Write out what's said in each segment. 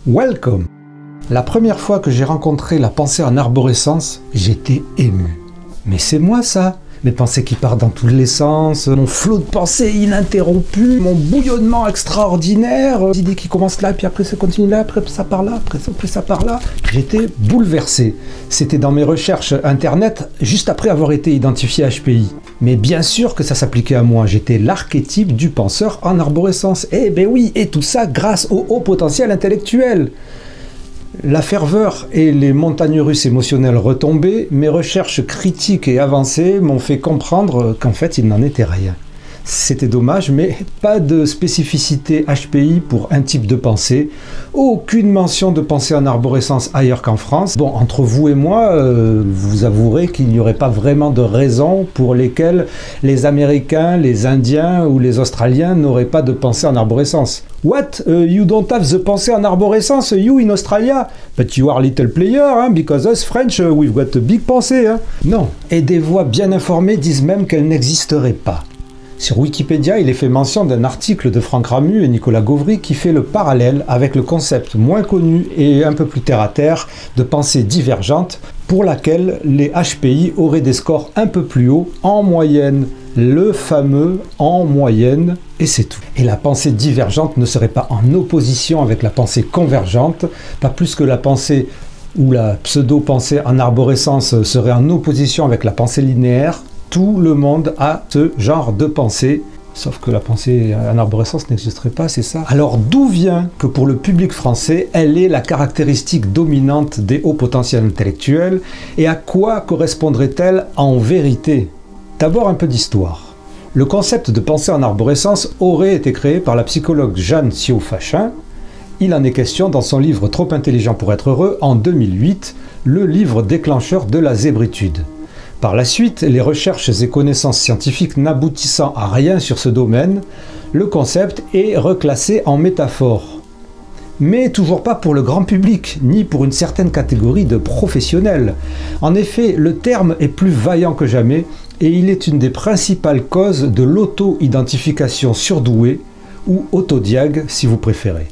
Welcome! La première fois que j'ai rencontré la pensée en arborescence, j'étais ému. Mais c'est moi ça! Mes pensées qui partent dans tous les sens, mon flot de pensées ininterrompu, mon bouillonnement extraordinaire, les idées qui commencent là, puis après ça continue là, après ça part là, après ça part là. J'étais bouleversé. C'était dans mes recherches internet, juste après avoir été identifié HPI. Mais bien sûr que ça s'appliquait à moi, j'étais l'archétype du penseur en arborescence. Eh ben oui, et tout ça grâce au haut potentiel intellectuel. La ferveur et les montagnes russes émotionnelles retombées, mes recherches critiques et avancées m'ont fait comprendre qu'en fait il n'en était rien. C'était dommage, mais pas de spécificité HPI pour un type de pensée, aucune mention de pensée en arborescence ailleurs qu'en France. Bon, entre vous et moi, vous avouerez qu'il n'y aurait pas vraiment de raisons pour lesquelles les Américains, les Indiens ou les Australiens n'auraient pas de pensée en arborescence. What? You don't have the pensée en arborescence, you in Australia? But you are little player, because us French, we've got a big pensée. Non, et des voix bien informées disent même qu'elle n'existerait pas. Sur Wikipédia, il est fait mention d'un article de Franck Ramu et Nicolas Gauvry qui fait le parallèle avec le concept moins connu et un peu plus terre-à-terre de pensée divergente pour laquelle les HPI auraient des scores un peu plus hauts en moyenne. Le fameux en moyenne, et c'est tout. Et la pensée divergente ne serait pas en opposition avec la pensée convergente, pas plus que la pensée ou la pseudo-pensée en arborescence serait en opposition avec la pensée linéaire. Tout le monde a ce genre de pensée, sauf que la pensée en arborescence n'existerait pas, c'est ça. Alors d'où vient que pour le public français, elle est la caractéristique dominante des hauts potentiels intellectuels, et à quoi correspondrait-elle en vérité? D'abord un peu d'histoire. Le concept de pensée en arborescence aurait été créé par la psychologue Jeanne Siaud-Fachin. Il en est question dans son livre Trop intelligent pour être heureux en 2008, le livre déclencheur de la zébritude. Par la suite, les recherches et connaissances scientifiques n'aboutissant à rien sur ce domaine, le concept est reclassé en métaphore. Mais toujours pas pour le grand public, ni pour une certaine catégorie de professionnels. En effet, le terme est plus vaillant que jamais, et il est une des principales causes de l'auto-identification surdouée, ou autodiag si vous préférez.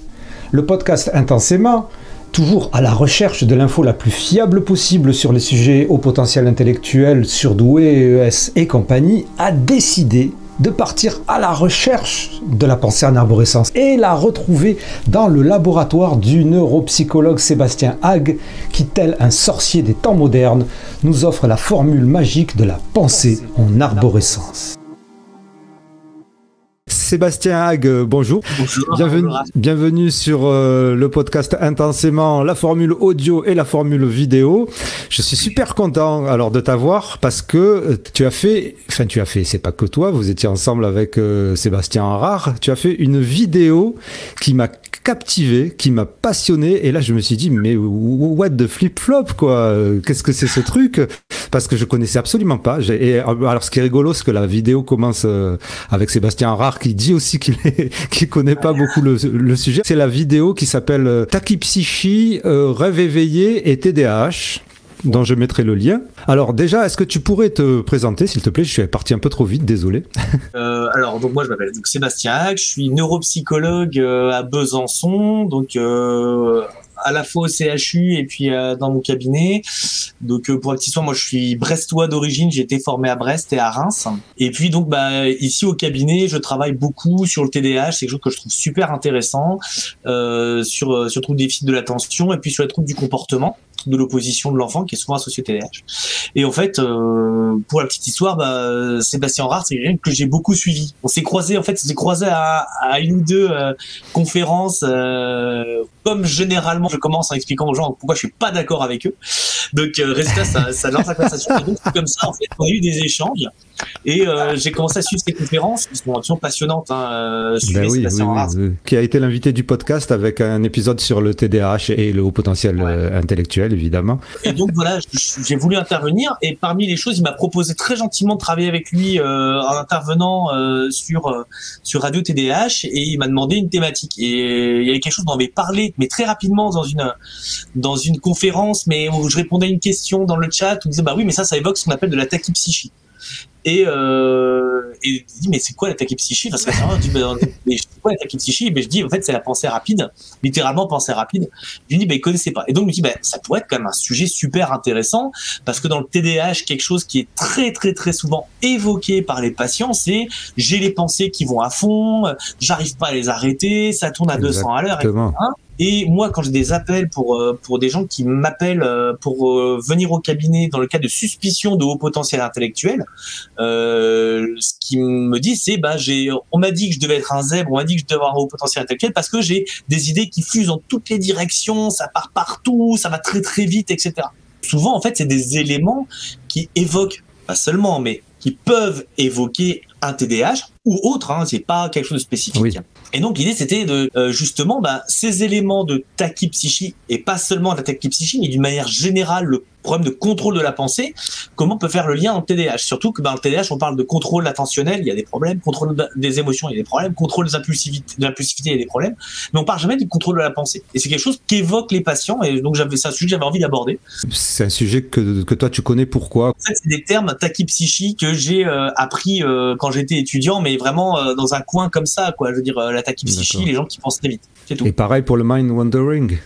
Le podcast Intensément, toujours à la recherche de l'info la plus fiable possible sur les sujets au potentiel intellectuel, surdoués, ES et compagnie, a décidé de partir à la recherche de la pensée en arborescence et la retrouver dans le laboratoire du neuropsychologue Sébastien Hague qui, tel un sorcier des temps modernes, nous offre la formule magique de la pensée en arborescence. Sébastien Hague, bonjour. Bonjour. Bienvenue sur le podcast Intensément, la formule audio et la formule vidéo. Je suis super content alors de t'avoir parce que tu as fait, c'est pas que toi, vous étiez ensemble avec Sébastien Harard, tu as fait une vidéo qui m'a captivé, qui m'a passionné, et là je me suis dit mais what the flip-flop quoi, qu'est-ce que c'est ce truc? Parce que je connaissais absolument pas. Et alors ce qui est rigolo, c'est que la vidéo commence avec Sébastien Harard qui dit aussi qu'il connaît pas beaucoup le sujet. C'est la vidéo qui s'appelle Tachypsychie, rêve éveillé et TDAH, dont je mettrai le lien. Alors déjà, est-ce que tu pourrais te présenter, s'il te plaît? Je suis parti un peu trop vite, désolé. Alors donc moi je m'appelle Sébastien Hague, je suis neuropsychologue à Besançon, donc à la fois au CHU et puis dans mon cabinet. Donc pour la petite histoire, moi je suis brestois d'origine, j'ai été formé à Brest et à Reims. Et puis donc ici au cabinet, je travaille beaucoup sur le TDAH, c'est quelque chose que je trouve super intéressant, sur le trouble déficit de l'attention et puis sur les troubles du comportement, de l'opposition de l'enfant qui est souvent associé au TDAH. Et en fait, pour la petite histoire, Sébastien Harard, c'est quelqu'un que j'ai beaucoup suivi. On s'est croisés à une ou deux conférences, comme généralement je commence en expliquant aux gens pourquoi je suis pas d'accord avec eux. Donc résultat, ça lance la conversation. Et donc c'est comme ça en fait, on a eu des échanges. Et j'ai commencé à suivre ces conférences qui sont absolument passionnantes. Sébastien Harard, qui a été l'invité du podcast avec un épisode sur le TDAH et le haut potentiel intellectuel, évidemment. Et donc voilà, j'ai voulu intervenir, et parmi les choses, il m'a proposé très gentiment de travailler avec lui en intervenant sur Radio TDAH, et il m'a demandé une thématique. Et il y avait quelque chose dont on avait parlé, mais très rapidement dans une conférence, mais où je répondais à une question dans le chat, où on disait oui, mais ça évoque ce qu'on appelle de la tachypsychie. et il dit mais c'est quoi la tachypsychie? Enfin, je dis, mais c'est quoi la tachypsychie? Mais je dis en fait c'est la pensée rapide, littéralement pensée rapide. Je lui dis il connaissait pas. Et donc je me dis ça pourrait être quand même un sujet super intéressant parce que dans le TDAH quelque chose qui est très très très souvent évoqué par les patients, c'est j'ai les pensées qui vont à fond, j'arrive pas à les arrêter, ça tourne à 200 à l'heure, etc. Et moi, quand j'ai des appels pour des gens qui m'appellent pour venir au cabinet dans le cas de suspicion de haut potentiel intellectuel, ce qu'ils me disent, c'est on m'a dit que je devais être un zèbre, on m'a dit que je devais avoir un haut potentiel intellectuel parce que j'ai des idées qui fusent dans toutes les directions, ça part partout, ça va très très vite, etc. Souvent, en fait, c'est des éléments qui évoquent, pas seulement, mais qui peuvent évoquer un TDAH ou autre, c'est pas quelque chose de spécifique. Oui. Et donc l'idée c'était de justement ces éléments de tachypsychie et pas seulement de la tachypsychie mais d'une manière générale le problème de contrôle de la pensée, comment on peut faire le lien en TDAH, surtout que dans le TDAH on parle de contrôle attentionnel, il y a des problèmes, contrôle des émotions, il y a des problèmes, contrôle de l'impulsivité, il y a des problèmes, mais on parle jamais du contrôle de la pensée. Et c'est quelque chose qu'évoquent les patients et donc c'est un sujet que j'avais envie d'aborder. C'est un sujet que toi tu connais, pourquoi? En fait c'est des termes tachypsychie que j'ai appris quand j'étais étudiant, mais vraiment dans un coin comme ça, quoi. Je veux dire la tachypsychie, les gens qui pensent très vite, c'est tout. Et pareil pour le mind wandering.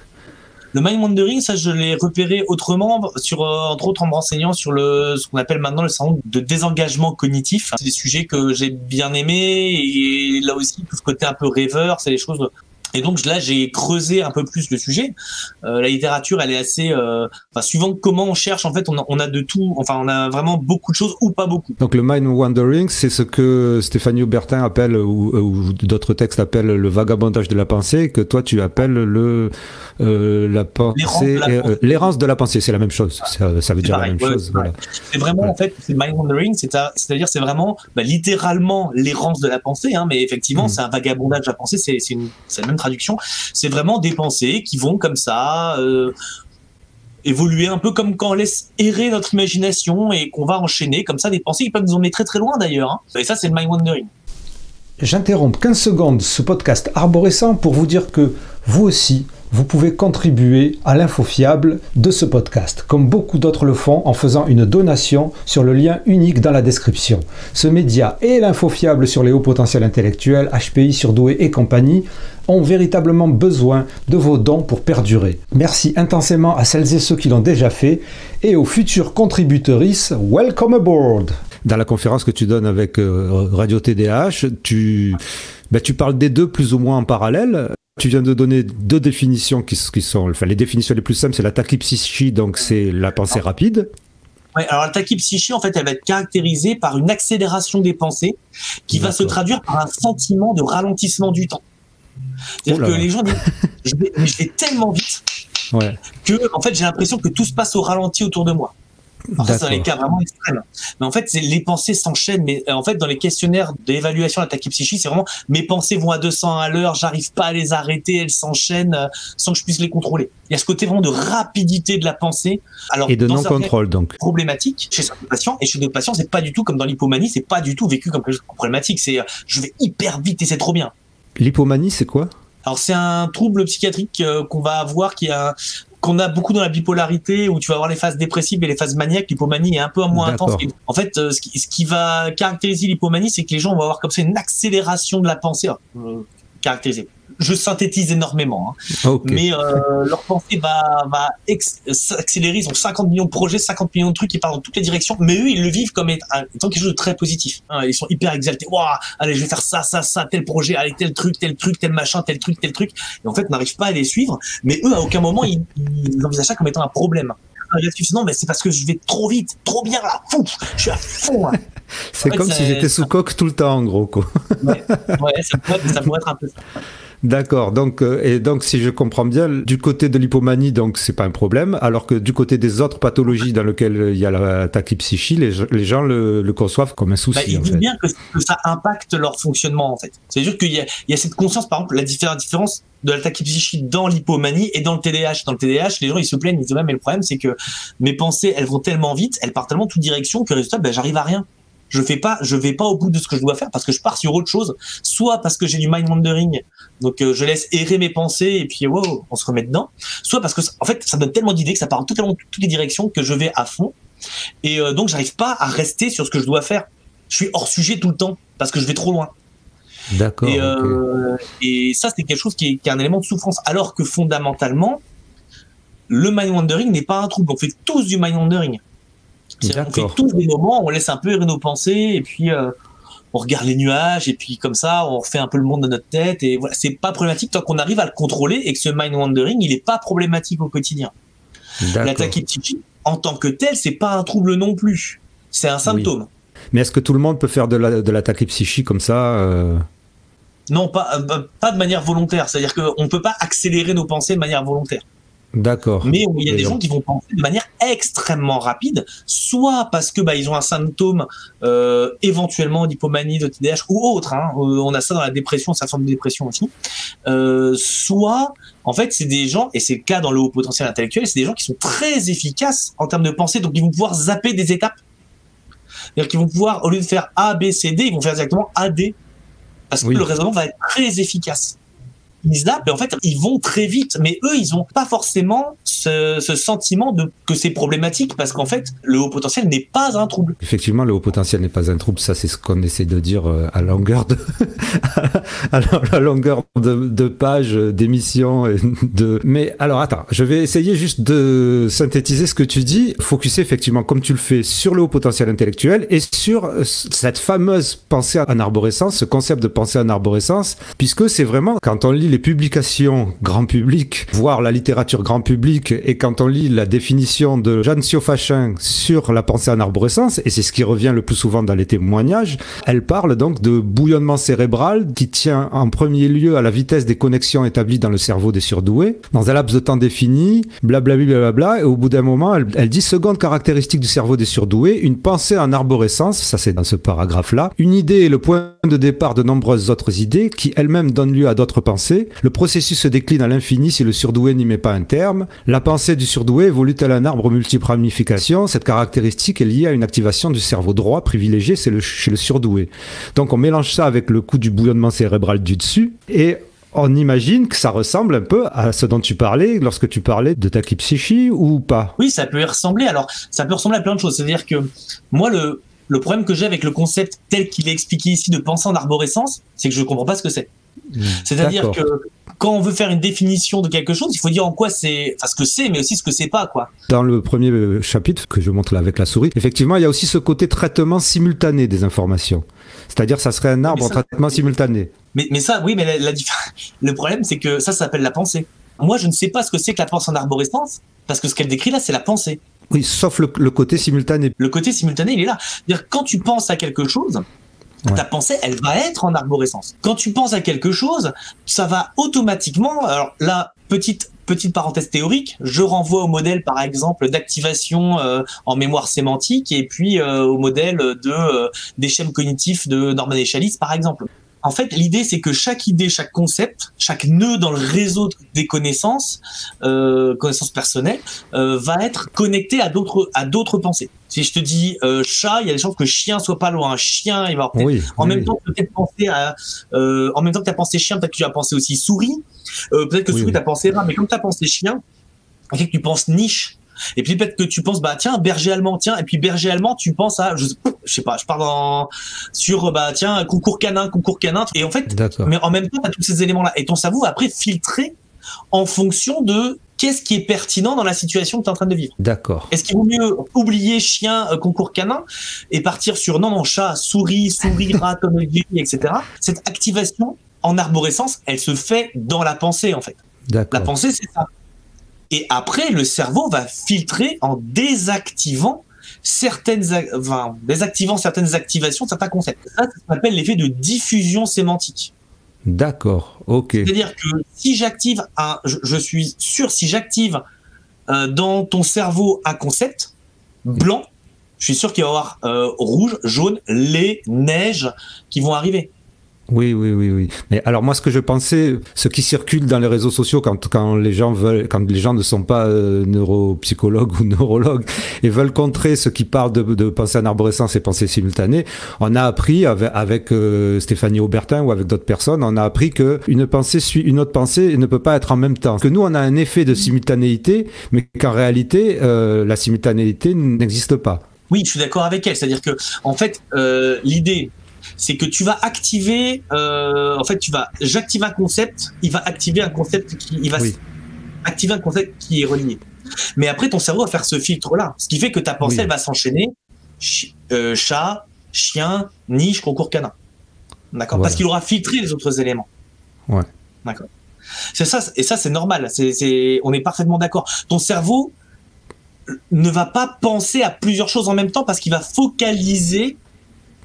Le mind wandering, ça je l'ai repéré autrement, entre autres en me renseignant sur ce qu'on appelle maintenant le syndrome de désengagement cognitif. C'est des sujets que j'ai bien aimés et là aussi tout ce côté un peu rêveur, c'est des choses. Et donc là, j'ai creusé un peu plus le sujet. La littérature, elle est assez, suivant comment on cherche, en fait, on a de tout. Enfin, on a vraiment beaucoup de choses ou pas beaucoup. Donc le mind wandering, c'est ce que Stéphanie Aubertin appelle ou d'autres textes appellent le vagabondage de la pensée, que toi tu appelles la pensée, l'errance de la pensée. C'est la même chose. Ça veut dire pareil, la même chose. Voilà. C'est vraiment en fait, c'est mind wandering, c'est-à-dire c'est vraiment littéralement l'errance de la pensée, mais effectivement, c'est un vagabondage de la pensée. C'est la même traduction, c'est vraiment des pensées qui vont comme ça évoluer un peu comme quand on laisse errer notre imagination et qu'on va enchaîner comme ça des pensées qui peuvent nous emmener très très loin d'ailleurs. Et ça, c'est le mind wandering. J'interromps 15 secondes ce podcast arborescent pour vous dire que vous aussi, vous pouvez contribuer à l'info fiable de ce podcast, comme beaucoup d'autres le font en faisant une donation sur le lien unique dans la description. Ce média et l'info fiable sur les hauts potentiels intellectuels, HPI, surdoués et compagnie ont véritablement besoin de vos dons pour perdurer. Merci intensément à celles et ceux qui l'ont déjà fait et aux futurs contributrices, welcome aboard! Dans la conférence que tu donnes avec Radio TDAH, tu parles des deux plus ou moins en parallèle. Tu viens de donner deux définitions qui sont, enfin les définitions les plus simples, c'est la tachypsychie, donc c'est la pensée rapide. Ouais, alors la tachypsychie, en fait, elle va être caractérisée par une accélération des pensées qui va se traduire par un sentiment de ralentissement du temps. C'est-à-dire que les gens disent je vais tellement vite que en fait j'ai l'impression que tout se passe au ralenti autour de moi. Alors ça, c'est dans les cas vraiment extrêmes. Mais en fait, les pensées s'enchaînent. Mais en fait, dans les questionnaires d'évaluation de la tachypsychie, c'est vraiment mes pensées vont à 200 à l'heure, j'arrive pas à les arrêter, elles s'enchaînent sans que je puisse les contrôler. Il y a ce côté vraiment de rapidité de la pensée. Alors, et de non-contrôle, donc. Problématique chez certains patients et chez d'autres patients, c'est pas du tout comme dans l'hypomanie, c'est pas du tout vécu comme quelque chose de problématique. C'est je vais hyper vite et c'est trop bien. L'hypomanie, c'est quoi? Alors, c'est un trouble psychiatrique qu'on va avoir qu'on a beaucoup dans la bipolarité, où tu vas avoir les phases dépressives et les phases maniaques. L'hypomanie est un peu moins intense. En fait, ce qui va caractériser l'hypomanie, c'est que les gens vont avoir comme ça une accélération de la pensée. Caractérisée. Je synthétise énormément, mais leur pensée va s'accélérer. Ils ont 50 millions de projets, 50 millions de trucs qui partent dans toutes les directions, mais eux, ils le vivent comme étant quelque chose de très positif. Ils sont hyper exaltés. Waouh, allez, je vais faire ça, tel projet, allez, tel truc, tel machin, tel truc. Et en fait, on n'arrive pas à les suivre, mais eux, à aucun moment, ils envisagent ça comme étant un problème. Non, mais c'est parce que je vais trop vite, trop bien là, je suis à fond. C'est comme si j'étais sous coque tout le temps, en gros, quoi. Ouais, ça pourrait être un peu ça. D'accord, donc si je comprends bien, du côté de l'hypomanie, donc c'est pas un problème, alors que du côté des autres pathologies dans lesquelles il y a la tachypsychie, les gens le conçoivent comme un souci. Ils disent bien que ça impacte leur fonctionnement en fait. C'est-à-dire qu'il y a cette conscience, par exemple, la différence de la tachypsychie dans l'hypomanie et dans le TDAH. Dans le TDAH, les gens ils se plaignent, ils disent ouais, mais le problème c'est que mes pensées elles vont tellement vite, elles partent tellement toute direction que résultat j'arrive à rien. Je vais pas au bout de ce que je dois faire parce que je pars sur autre chose, soit parce que j'ai du mind wandering, donc je laisse errer mes pensées et puis wow, on se remet dedans, soit parce que en fait ça donne tellement d'idées que ça part en toutes les directions que je vais à fond et donc j'arrive pas à rester sur ce que je dois faire. je suis hors sujet tout le temps parce que je vais trop loin. D'accord. Et ça, c'est quelque chose qui est un élément de souffrance. Alors que fondamentalement, le mind-wandering n'est pas un trouble. On fait tous du mind-wandering. On fait tous des moments où on laisse un peu errer nos pensées et puis on regarde les nuages et puis comme ça, on refait un peu le monde de notre tête. Et voilà, c'est pas problématique tant qu'on arrive à le contrôler et que ce mind-wandering, il est pas problématique au quotidien. La tachypsychie, en tant que telle, c'est pas un trouble non plus. C'est un symptôme. Oui. Mais est-ce que tout le monde peut faire de la tachypsychie comme ça Non, pas de manière volontaire. C'est-à-dire qu'on ne peut pas accélérer nos pensées de manière volontaire. D'accord. Mais il y a des gens qui vont penser de manière extrêmement rapide, soit parce que ils ont un symptôme éventuellement d'hypomanie, de TDAH ou autre. On a ça dans la dépression, c'est une forme de dépression aussi. Soit, en fait, c'est des gens, et c'est le cas dans le haut potentiel intellectuel, c'est des gens qui sont très efficaces en termes de pensée, donc ils vont pouvoir zapper des étapes. C'est-à-dire qu'ils vont pouvoir, au lieu de faire A, B, C, D, ils vont faire exactement A, D, parce que le raisonnement va être très efficace. Ils zappent et en fait ils vont très vite, mais eux ils ont pas forcément ce sentiment que c'est problématique parce qu'en fait le haut potentiel n'est pas un trouble. Effectivement, le haut potentiel n'est pas un trouble, ça c'est ce qu'on essaie de dire à longueur de à longueur de pages d'émissions mais alors attends, je vais essayer juste de synthétiser ce que tu dis, focuser effectivement comme tu le fais sur le haut potentiel intellectuel et sur cette fameuse pensée en arborescence, ce concept de pensée en arborescence, puisque c'est vraiment quand on lit les publications grand public, voire la littérature grand public, et quand on lit la définition de Jeanne Siofachin sur la pensée en arborescence, et c'est ce qui revient le plus souvent dans les témoignages, elle parle donc de bouillonnement cérébral qui tient en premier lieu à la vitesse des connexions établies dans le cerveau des surdoués, dans un laps de temps défini, blablabla, et au bout d'un moment, elle dit seconde caractéristique du cerveau des surdoués, une pensée en arborescence, ça c'est dans ce paragraphe-là, une idée est le point de départ de nombreuses autres idées qui elles-mêmes donnent lieu à d'autres pensées. Le processus se décline à l'infini si le surdoué n'y met pas un terme. La pensée du surdoué évolue tel un arbre multiple ramifications. Cette caractéristique est liée à une activation du cerveau droit privilégié chez le surdoué. Donc on mélange ça avec le coup du bouillonnement cérébral du dessus et on imagine que ça ressemble un peu à ce dont tu parlais lorsque tu parlais de tachypsychie ou pas? Oui, ça peut y ressembler. Alors, ça peut ressembler à plein de choses. C'est-à-dire que moi, le problème que j'ai avec le concept tel qu'il est expliqué ici de pensée en arborescence, c'est que je ne comprends pas ce que c'est. C'est-à-dire que quand on veut faire une définition de quelque chose, il faut dire en quoi c'est, enfin ce que c'est, mais aussi ce que c'est pas, quoi. Dans le premier chapitre que je montre là avec la souris, effectivement, il y a aussi ce côté traitement simultané des informations. C'est-à-dire, ça serait un arbre en traitement simultané. Mais ça, oui, mais le problème, c'est que ça s'appelle la pensée. Moi, je ne sais pas ce que c'est que la pensée en arborescence, parce que ce qu'elle décrit là, c'est la pensée. Oui, sauf le côté simultané. Le côté simultané, il est là. C'est-à-dire, quand tu penses à quelque chose, ta pensée, elle va être en arborescence. Quand tu penses à quelque chose, ça va automatiquement... Alors là, petite parenthèse théorique, je renvoie au modèle, par exemple, d'activation en mémoire sémantique et puis au modèle des schèmes cognitifs de Norman Eschalis, par exemple. En fait, l'idée, c'est que chaque idée, chaque concept, chaque nœud dans le réseau des connaissances personnelles, va être connecté à d'autres pensées. Si je te dis chat, il y a des chances que chien soit pas loin. Chien, il va en même temps peut-être penser à, en même temps que tu as pensé chien, peut-être que tu as pensé aussi souris. Peut-être que souris, tu as pensé rat, mais comme tu as pensé chien, peut-être que tu penses niche. Et puis peut-être que tu penses tiens berger allemand, tiens, et puis berger allemand tu penses à je sais pas, je pars sur tiens concours canin, et en fait mais en même temps tu as tous ces éléments là et ton cerveau va après filtrer en fonction de qu'est-ce qui est pertinent dans la situation que tu es en train de vivre. D'accord. Est-ce qu'il vaut mieux oublier chien, concours canin et partir sur non chat, souris, rat, etc. Cette activation en arborescence, elle se fait dans la pensée en fait. D'accord. La pensée c'est ça. Et après, le cerveau va filtrer en désactivant certaines activations, certains concepts. Ça s'appelle l'effet de diffusion sémantique. D'accord, ok. C'est-à-dire que si j'active je suis sûr, si j'active dans ton cerveau un concept blanc, je suis sûr qu'il va y avoir rouge, jaune, lait, neige qui vont arriver. Oui. Mais alors moi, ce que je pensais, ce qui circule dans les réseaux sociaux quand les gens ne sont pas neuropsychologues ou neurologues et veulent contrer ceux qui parlent de pensée en arborescence et pensée simultanée, on a appris avec Stéphanie Aubertin ou avec d'autres personnes, on a appris que une pensée suit une autre pensée et ne peut pas être en même temps. Que nous, on a un effet de simultanéité, mais qu'en réalité, la simultanéité n'existe pas. Oui, je suis d'accord avec elle. C'est-à-dire que, en fait, l'idée, c'est que tu vas activer, j'active un concept, il va activer un concept activer un concept qui est relié. Mais après, ton cerveau va faire ce filtre-là. Ce qui fait que ta pensée, elle va s'enchaîner. Chat, chien, niche, concours canin. D'accord. Parce qu'il aura filtré les autres éléments. Ouais. D'accord. C'est ça, et ça, c'est normal. On est parfaitement d'accord. Ton cerveau ne va pas penser à plusieurs choses en même temps parce qu'il va focaliser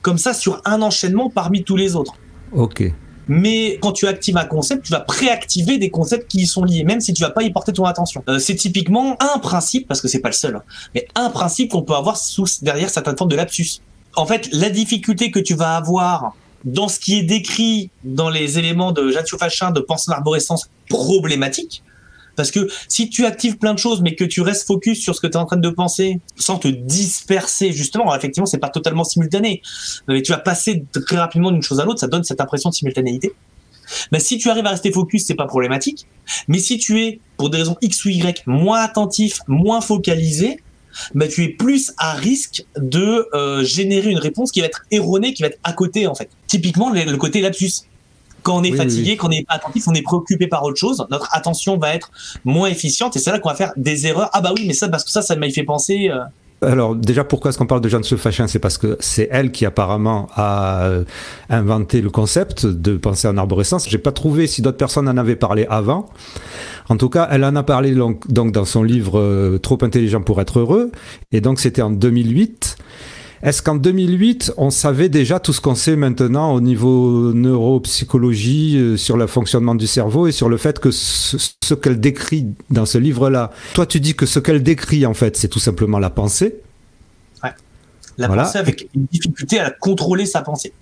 comme ça sur un enchaînement parmi tous les autres. Ok. Mais quand tu actives un concept, tu vas préactiver des concepts qui y sont liés, même si tu vas pas y porter ton attention. C'est typiquement un principe, parce que c'est pas le seul, mais un principe qu'on peut avoir derrière certaines formes de lapsus. En fait, la difficulté que tu vas avoir dans ce qui est décrit dans les éléments de Jeanne Fachin de pensée en arborescence problématique, parce que si tu actives plein de choses, mais que tu restes focus sur ce que tu es en train de penser, sans te disperser, justement, alors effectivement, c'est pas totalement simultané, mais tu vas passer très rapidement d'une chose à l'autre, ça donne cette impression de simultanéité. Mais si tu arrives à rester focus, c'est pas problématique. Mais si tu es, pour des raisons X ou Y, moins attentif, moins focalisé, bah, tu es plus à risque de générer une réponse qui va être erronée, qui va être à côté, en fait. Typiquement, le côté lapsus. Quand on est fatigué, quand on n'est pas attentif, on est préoccupé par autre chose, notre attention va être moins efficiente et c'est là qu'on va faire des erreurs. Ah bah oui, mais ça, parce que ça m'a fait penser... Alors déjà, pourquoi est-ce qu'on parle de Jeanne Fachin? C'est parce que c'est elle qui apparemment a inventé le concept de pensée en arborescence. J'ai pas trouvé si d'autres personnes en avaient parlé avant. En tout cas, elle en a parlé donc dans son livre Trop intelligent pour être heureux, et donc c'était en 2008. Est-ce qu'en 2008, on savait déjà tout ce qu'on sait maintenant au niveau neuropsychologie sur le fonctionnement du cerveau et sur le fait que ce qu'elle décrit dans ce livre-là, toi tu dis que ce qu'elle décrit en fait, c'est tout simplement la pensée. Ouais. La pensée avec une difficulté à contrôler sa pensée.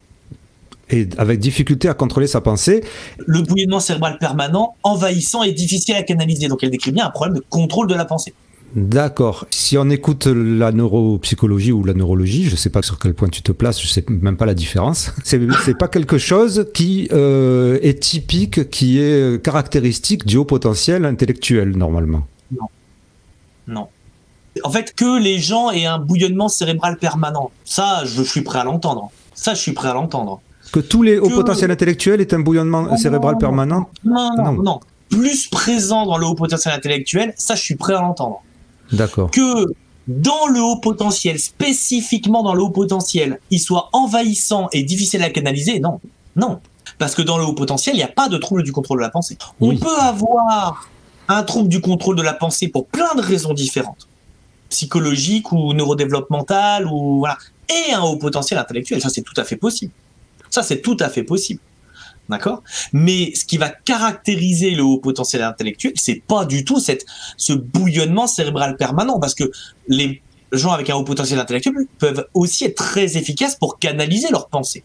Et avec difficulté à contrôler sa pensée. Le bouillonnement cérébral permanent, envahissant et difficile à canaliser. Donc elle décrit bien un problème de contrôle de la pensée. D'accord. Si on écoute la neuropsychologie ou la neurologie, je ne sais pas sur quel point tu te places, je ne sais même pas la différence. C'est pas quelque chose qui est typique, qui est caractéristique du haut potentiel intellectuel, normalement. Non. En fait, que les gens aient un bouillonnement cérébral permanent, ça, je suis prêt à l'entendre. Que tous les hauts potentiels intellectuels aient un bouillonnement cérébral permanent? Non. Plus présent dans le haut potentiel intellectuel, ça, je suis prêt à l'entendre. D'accord. Que dans le haut potentiel, spécifiquement dans le haut potentiel, il soit envahissant et difficile à canaliser, non. Parce que dans le haut potentiel, il n'y a pas de trouble du contrôle de la pensée. On peut avoir un trouble du contrôle de la pensée pour plein de raisons différentes, psychologiques ou neurodéveloppementales, ou voilà, et un haut potentiel intellectuel. Ça, c'est tout à fait possible. D'accord? Mais ce qui va caractériser le haut potentiel intellectuel, c'est pas du tout ce bouillonnement cérébral permanent, parce que les gens avec un haut potentiel intellectuel peuvent aussi être très efficaces pour canaliser leurs pensées.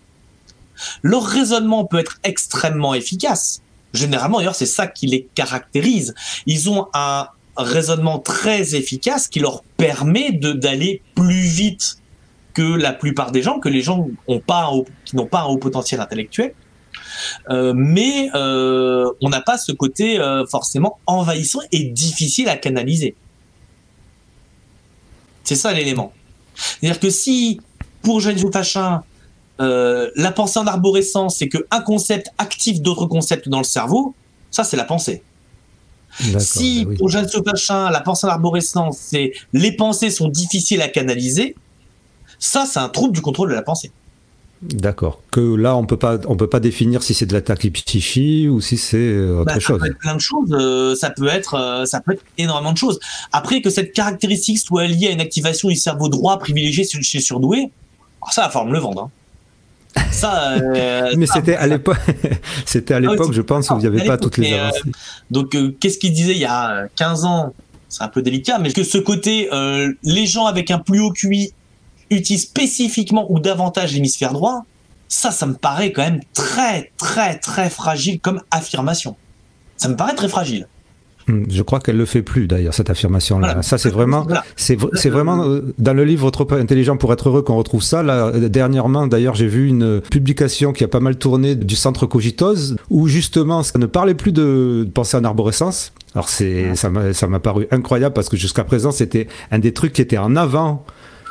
Leur raisonnement peut être extrêmement efficace. Généralement, d'ailleurs, c'est ça qui les caractérise. Ils ont un raisonnement très efficace qui leur permet d'aller plus vite que la plupart des gens, que les gens qui n'ont pas un haut potentiel intellectuel. Mais on n'a pas ce côté forcément envahissant et difficile à canaliser. C'est ça l'élément. C'est-à-dire que si, pour Jeanne Fachin, la pensée en arborescence, c'est qu'un concept active d'autres concepts dans le cerveau, ça c'est la pensée. Si, pour Jeanne Fachin, la pensée en arborescence, c'est les pensées sont difficiles à canaliser, ça c'est un trouble du contrôle de la pensée. D'accord. Que là, on peut pas définir si c'est de la tachypsychie ou si c'est autre chose. Ça peut être plein de choses. Ça peut être énormément de choses. Après, que cette caractéristique soit liée à une activation du cerveau droit privilégié chez surdoué, ça, la forme le vendre. Ça. Mais c'était à l'époque. C'était à l'époque, je pense, où il n'y avait pas toutes les avancées. Donc, qu'est-ce qu'il disait il y a 15 ans? C'est un peu délicat, mais que ce côté, les gens avec un plus haut QI utilise spécifiquement ou davantage l'hémisphère droit, ça me paraît quand même très, très, très fragile comme affirmation. Ça me paraît très fragile. Je crois qu'elle le fait plus d'ailleurs, cette affirmation-là. Voilà. Ça, c'est vraiment, c'est vraiment dans le livre Trop intelligent pour être heureux qu'on retrouve ça. Là, dernièrement, d'ailleurs, j'ai vu une publication qui a pas mal tourné du Centre Cogitose, où justement, ça ne parlait plus de pensée en arborescence. Alors ça m'a paru incroyable parce que jusqu'à présent, c'était un des trucs qui était en avant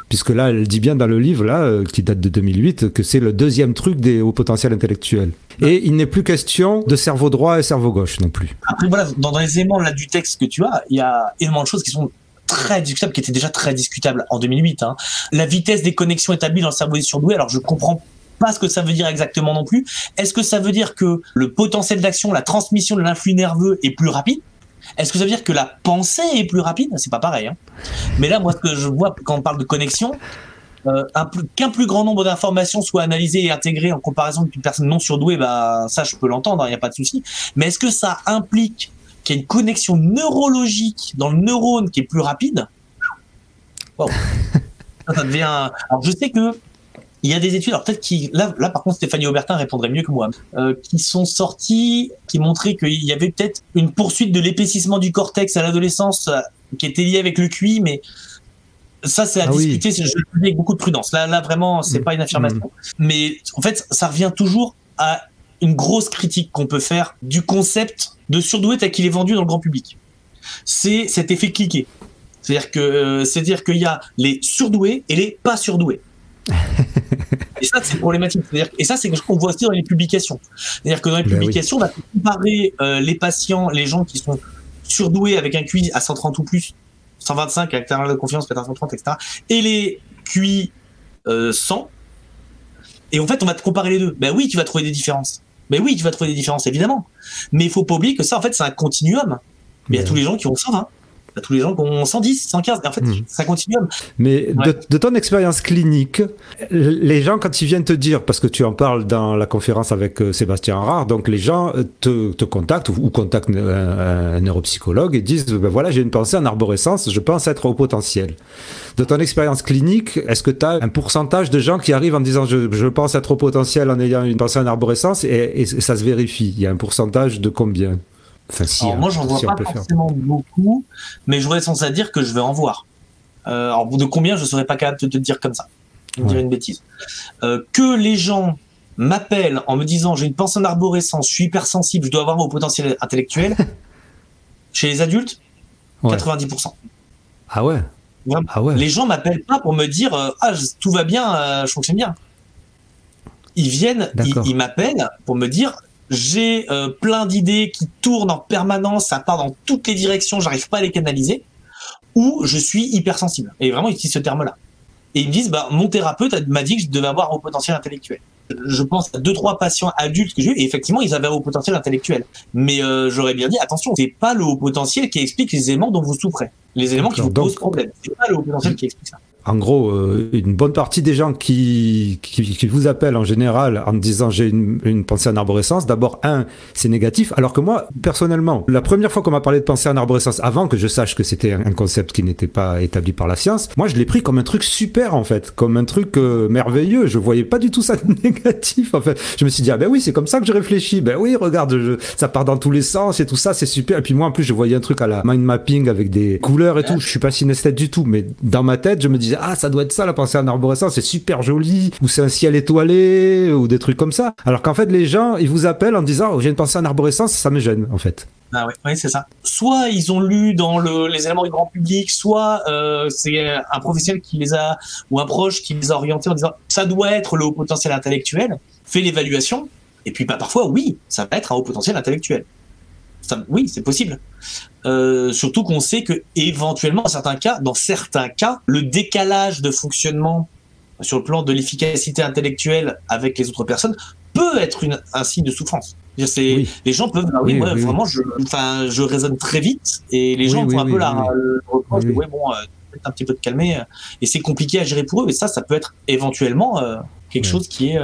Puisque là, elle dit bien dans le livre, là, qui date de 2008, que c'est le deuxième truc des hauts potentiels intellectuels. Et il n'est plus question de cerveau droit et cerveau gauche non plus. Après, voilà, dans les éléments là, du texte que tu as, il y a énormément de choses qui sont très discutables, qui étaient déjà très discutables en 2008. Hein. La vitesse des connexions établies dans le cerveau des surdoués, alors je comprends pas ce que ça veut dire exactement non plus. Est-ce que ça veut dire que le potentiel d'action, la transmission de l'influx nerveux est plus rapide ? Est-ce que ça veut dire que la pensée est plus rapide ? C'est pas pareil. Hein. Mais là, moi, ce que je vois quand on parle de connexion, qu'un plus grand nombre d'informations soient analysées et intégrées en comparaison d'une personne non surdouée, bah, ça, je peux l'entendre, il n'y a pas de souci. Mais est-ce que ça implique qu'il y a une connexion neurologique dans le neurone qui est plus rapide ? Wow. Ça devient... Alors, je sais que il y a des études, alors peut-être là par contre Stéphanie Aubertin répondrait mieux que moi, qui sont sorties, qui montraient qu'il y avait peut-être une poursuite de l'épaississement du cortex à l'adolescence qui était liée avec le QI, mais ça c'est à discuter, je le dis avec beaucoup de prudence. Là vraiment, c'est pas une affirmation. Mais en fait, ça revient toujours à une grosse critique qu'on peut faire du concept de surdoué tel qu'il est vendu dans le grand public. C'est cet effet cliquet. C'est-à-dire qu'il y a les surdoués et les pas surdoués. Et ça, c'est problématique. Et ça, c'est ce qu'on voit aussi dans les publications. C'est-à-dire que dans les publications, on va comparer les patients, les gens qui sont surdoués avec un QI à 130 ou plus, 125 avec intervalle de confiance, peut-être 130, etc. Et les QI 100. Et en fait, on va te comparer les deux. Ben oui, tu vas trouver des différences. Ben oui, tu vas trouver des différences, évidemment. Mais il faut pas oublier que ça, en fait, c'est un continuum. Mais il y a tous les gens qui ont 120. À tous les gens qui ont 110, 115, en fait, ça continue. Mais de ton expérience clinique, les gens, quand ils viennent te dire, parce que tu en parles dans la conférence avec Sébastien Harard, donc les gens te contactent ou contactent un neuropsychologue et disent, ben voilà, j'ai une pensée en arborescence, je pense être au potentiel. De ton expérience clinique, est-ce que tu as un pourcentage de gens qui arrivent en disant, je pense être au potentiel en ayant une pensée en arborescence et ça se vérifie? Il y a un pourcentage de combien? Enfin, alors moi, j'en vois pas forcément beaucoup, mais j'aurais tendance à dire que je vais en voir. Alors, de combien, je serais pas capable de te dire comme ça. Je dirais une bêtise. Que les gens m'appellent en me disant j'ai une pensée en arborescence, je suis hypersensible, je dois avoir mon potentiel intellectuel. Chez les adultes, 90%. Ah ouais. Vraiment. Ah ouais. Les gens m'appellent pas pour me dire tout va bien, je fonctionne bien. Ils viennent, ils m'appellent pour me dire j'ai plein d'idées qui tournent en permanence, ça part dans toutes les directions, j'arrive pas à les canaliser, ou je suis hypersensible. Et vraiment, ils utilisent ce terme-là. Et ils me disent, mon thérapeute m'a dit que je devais avoir un haut potentiel intellectuel. Je pense à 2-3 patients adultes que j'ai eu, et effectivement, ils avaient un haut potentiel intellectuel. Mais j'aurais bien dit, attention, c'est pas le haut potentiel qui explique les éléments dont vous souffrez. Les éléments qui vous posent problème. C'est pas le haut potentiel qui explique ça. En gros, une bonne partie des gens qui vous appellent en général en disant j'ai une pensée en arborescence, d'abord, c'est négatif, alors que moi, personnellement, la première fois qu'on m'a parlé de pensée en arborescence, avant que je sache que c'était un concept qui n'était pas établi par la science, moi je l'ai pris comme un truc super en fait, comme un truc merveilleux, je voyais pas du tout ça de négatif en fait. Je me suis dit, ah ben oui, c'est comme ça que je réfléchis, ben oui, regarde, ça part dans tous les sens et tout ça, c'est super. Et puis moi en plus, je voyais un truc à la mind mapping avec des couleurs et tout, je suis pas synesthète du tout, mais dans ma tête, je me disais, ah, ça doit être ça la pensée en arborescence, c'est super joli, ou c'est un ciel étoilé, ou des trucs comme ça. Alors qu'en fait, les gens, ils vous appellent en disant, oh, j'ai une pensée en arborescence, ça me gêne, en fait. Ah oui, c'est ça. Soit ils ont lu dans les éléments du grand public, soit c'est un professionnel qui les a, ou un proche qui les a orientés en disant, ça doit être le haut potentiel intellectuel, fait l'évaluation, et puis parfois, oui, ça va être un haut potentiel intellectuel. Oui, c'est possible. Surtout qu'on sait que éventuellement, dans certains cas, le décalage de fonctionnement sur le plan de l'efficacité intellectuelle avec les autres personnes peut être un signe de souffrance. Les gens peuvent, vraiment, je raisonne très vite et les gens ont un peu le reproche de peut-être un petit peu de calmer et c'est compliqué à gérer pour eux. Et ça peut être éventuellement quelque chose qui est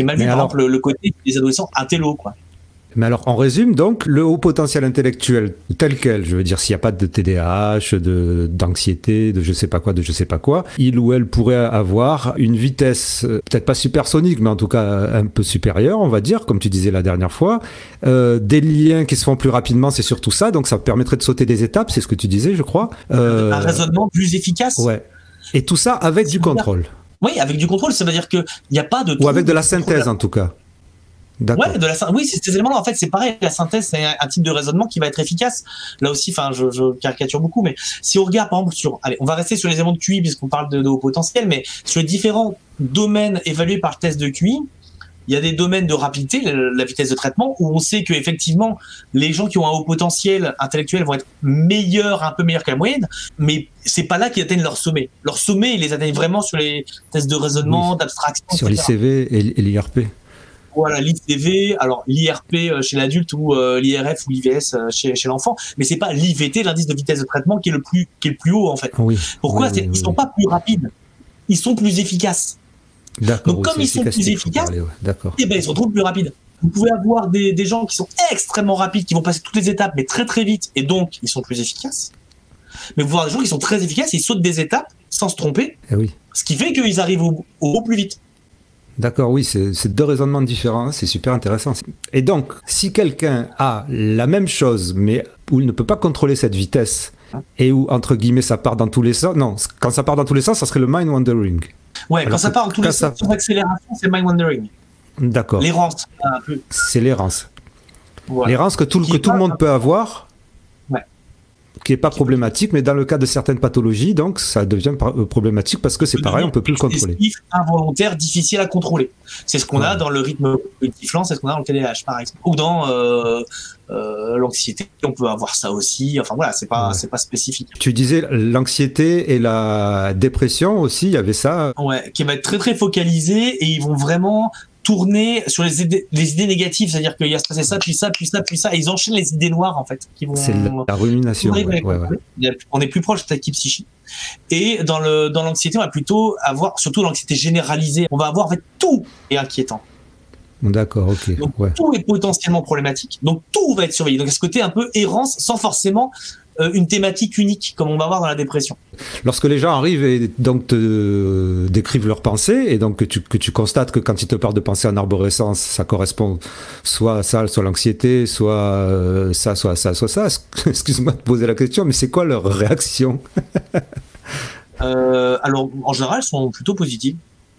mal vu. Par exemple, le côté des adolescents intello, quoi. Mais alors, on résume donc le haut potentiel intellectuel tel quel, je veux dire, s'il n'y a pas de TDAH, d'anxiété, de je sais pas quoi, il ou elle pourrait avoir une vitesse, peut-être pas supersonique, mais en tout cas un peu supérieure, on va dire, comme tu disais la dernière fois. Des liens qui se font plus rapidement, c'est surtout ça, donc ça permettrait de sauter des étapes, c'est ce que tu disais, je crois. Un raisonnement plus efficace. Ouais. Et tout ça avec du contrôle. Oui, avec du contrôle, ça veut dire qu'il n'y a pas de... Ou avec de la synthèse, en tout cas. D'accord. Ouais, oui, c'est ces éléments. En fait, c'est pareil. La synthèse, c'est un type de raisonnement qui va être efficace. Là aussi, enfin, je caricature beaucoup, mais si on regarde, par exemple, allez, on va rester sur les éléments de QI puisqu'on parle de haut potentiel, mais sur les différents domaines évalués par le test de QI, il y a des domaines de rapidité, la vitesse de traitement, où on sait que effectivement, les gens qui ont un haut potentiel intellectuel vont être un peu meilleurs que la moyenne, mais c'est pas là qu'ils atteignent leur sommet. Leur sommet, ils les atteignent vraiment sur les tests de raisonnement, d'abstraction, sur etc. l'ICV et l'IRP. Voilà, l'ICV, alors l'IRP chez l'adulte ou l'IRF ou l'IVS chez l'enfant, mais c'est pas l'IVT, l'indice de vitesse de traitement, qui est le plus haut en fait. Oui. Pourquoi ils sont pas plus rapides, ils sont plus efficaces. D'accord. Donc comme ils sont plus efficaces, d'accord. Eh ben ils se retrouvent plus rapides. Vous pouvez avoir des gens qui sont extrêmement rapides, qui vont passer toutes les étapes, mais très très vite, et donc ils sont plus efficaces. Mais vous pouvez avoir des gens qui sont très efficaces, ils sautent des étapes sans se tromper, ce qui fait qu'ils arrivent au plus vite. D'accord, oui, c'est deux raisonnements différents, c'est super intéressant. Et donc, si quelqu'un a la même chose, mais où il ne peut pas contrôler cette vitesse, et où, entre guillemets, ça part dans tous les sens, non, quand ça part dans tous les sens, ça serait le mind wandering. Ouais, alors quand ça part dans tous les sens, sur l'accélération, c'est mind wandering. D'accord. L'errance. C'est l'errance. Voilà. L'errance que tout le monde peut avoir, qui n'est pas problématique, mais dans le cas de certaines pathologies, donc ça devient problématique parce que c'est pareil, on ne peut plus le contrôler. Involontaire, difficile à contrôler. C'est ce qu'on a dans le rythme tiflant, c'est ce qu'on a dans le TDAH par exemple. Ou dans l'anxiété, on peut avoir ça aussi. Enfin voilà, c'est pas spécifique. Tu disais l'anxiété et la dépression aussi, il y avait ça. Ouais, qui va être très très focalisé et ils vont vraiment tourner sur les idées négatives, c'est-à-dire qu'il y a se passer ça, puis ça, puis ça, puis ça, et ils enchaînent les idées noires en fait, qui vont. C'est la rumination. On est plus proche de cette type psychique. Et dans l'anxiété, on va plutôt avoir, surtout l'anxiété généralisée, on va avoir en fait tout est inquiétant. D'accord, ok. Donc tout est potentiellement problématique. Donc tout va être surveillé. Donc à ce côté un peu errance, sans forcément une thématique unique comme on va voir dans la dépression. Lorsque les gens arrivent et donc te décrivent leurs pensées et donc que tu constates que quand ils te parlent de pensée en arborescence, ça correspond soit à ça, soit à l'anxiété, soit ça. Excuse-moi de poser la question, mais c'est quoi leur réaction? Alors en général, elles sont plutôt positives.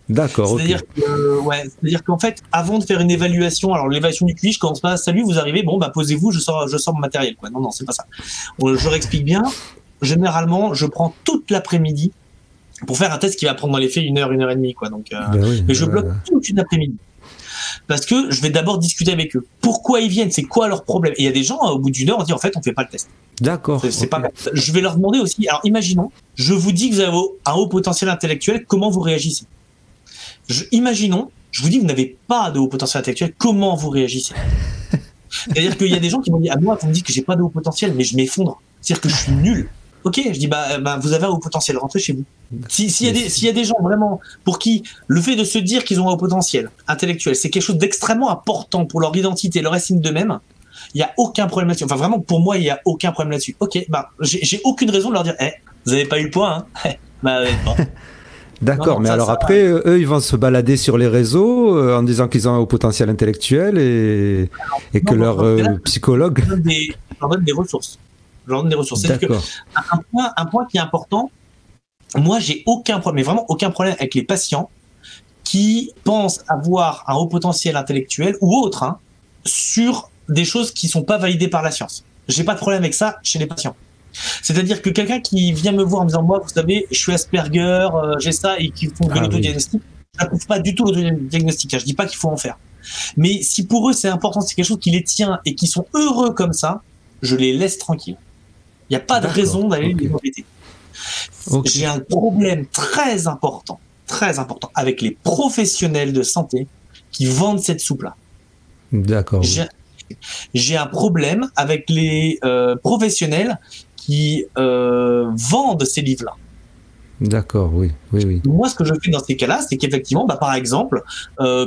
D'accord. C'est-à-dire qu'en fait, avant de faire une évaluation, alors l'évaluation du QI, je commence pas, salut, vous arrivez, bon, bah posez-vous, je sors mon matériel, quoi. Non, c'est pas ça. Je réexplique bien. Généralement, je prends toute l'après-midi pour faire un test qui va prendre dans les faits 1 heure, 1 heure et demie, quoi. Donc, mais je bloque toute une après-midi. Parce que je vais d'abord discuter avec eux. Pourquoi ils viennent? C'est quoi leur problème? Et il y a des gens, au bout d'1 heure, on dit, en fait, on fait pas le test. D'accord. Pas. Je vais leur demander aussi, alors imaginons, je vous dis que vous avez un haut potentiel intellectuel, comment vous réagissez? Imaginons, je vous dis que vous n'avez pas de haut potentiel intellectuel, comment vous réagissez? C'est-à-dire qu'il y a des gens qui vont dire, moi, vous me dites que j'ai pas de haut potentiel, mais je m'effondre. C'est-à-dire que je suis nul. Ok, je dis, vous avez un haut potentiel, rentrez chez vous. S'il y a des gens vraiment pour qui le fait de se dire qu'ils ont un haut potentiel intellectuel, c'est quelque chose d'extrêmement important pour leur identité, leur estime d'eux-mêmes, il n'y a aucun problème là-dessus. Enfin, vraiment, pour moi, il n'y a aucun problème là-dessus. Ok, j'ai aucune raison de leur dire, vous n'avez pas eu le point, hein? Bon. D'accord, mais alors après, eux, ils vont se balader sur les réseaux en disant qu'ils ont un haut potentiel intellectuel et que leur psychologue... Je leur donne des ressources. C'est-à-dire qu'un point qui est important, moi, j'ai aucun problème, mais vraiment aucun problème avec les patients qui pensent avoir un haut potentiel intellectuel ou autre, hein, sur des choses qui ne sont pas validées par la science. J'ai pas de problème avec ça chez les patients. C'est-à-dire que quelqu'un qui vient me voir en me disant, moi, vous savez, je suis Asperger, j'ai ça, et qui font de l'autodiagnostic, je n'approuve pas du tout l'autodiagnostic. Je dis pas qu'il faut en faire. Mais si pour eux c'est important, c'est quelque chose qui les tient et qui sont heureux comme ça, je les laisse tranquilles. Il n'y a pas de raison d'aller les embêter. J'ai un problème très important avec les professionnels de santé qui vendent cette soupe-là. D'accord. J'ai un problème avec les professionnels qui vendent ces livres-là. D'accord, oui. Moi, ce que je fais dans ces cas-là, c'est qu'effectivement, par exemple,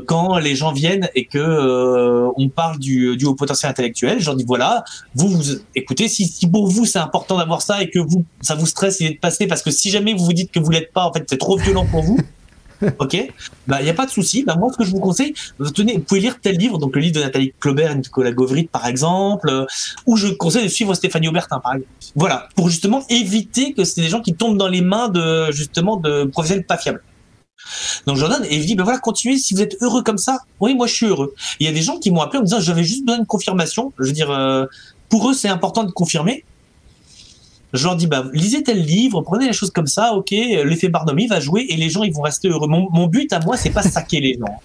quand les gens viennent et que on parle du haut potentiel intellectuel, je leur dis voilà, vous écoutez, si pour vous c'est important d'avoir ça et que ça vous stresse d'être passé, parce que si jamais vous vous dites que vous l'êtes pas, en fait, c'est trop violent pour vous. Ok, il y a pas de souci. Moi, ce que je vous conseille, vous pouvez lire tel livre, donc le livre de Nathalie Claubert et Nicolas Gauvrit, par exemple, ou je conseille de suivre Stéphanie Aubertin, par exemple. Voilà, pour justement éviter que c'est des gens qui tombent dans les mains de professionnels pas fiables. Donc je leur donne et je dis, ben voilà, continuez, si vous êtes heureux comme ça, oui, moi je suis heureux. Et il y a des gens qui m'ont appelé en me disant, j'avais juste besoin de confirmation. Je veux dire, pour eux, c'est important de confirmer. Je leur dis, bah, lisez tel livre, prenez les choses comme ça, ok, l'effet Barnum, il va jouer et les gens, ils vont rester heureux. Mon but à moi, c'est pas saquer les gens.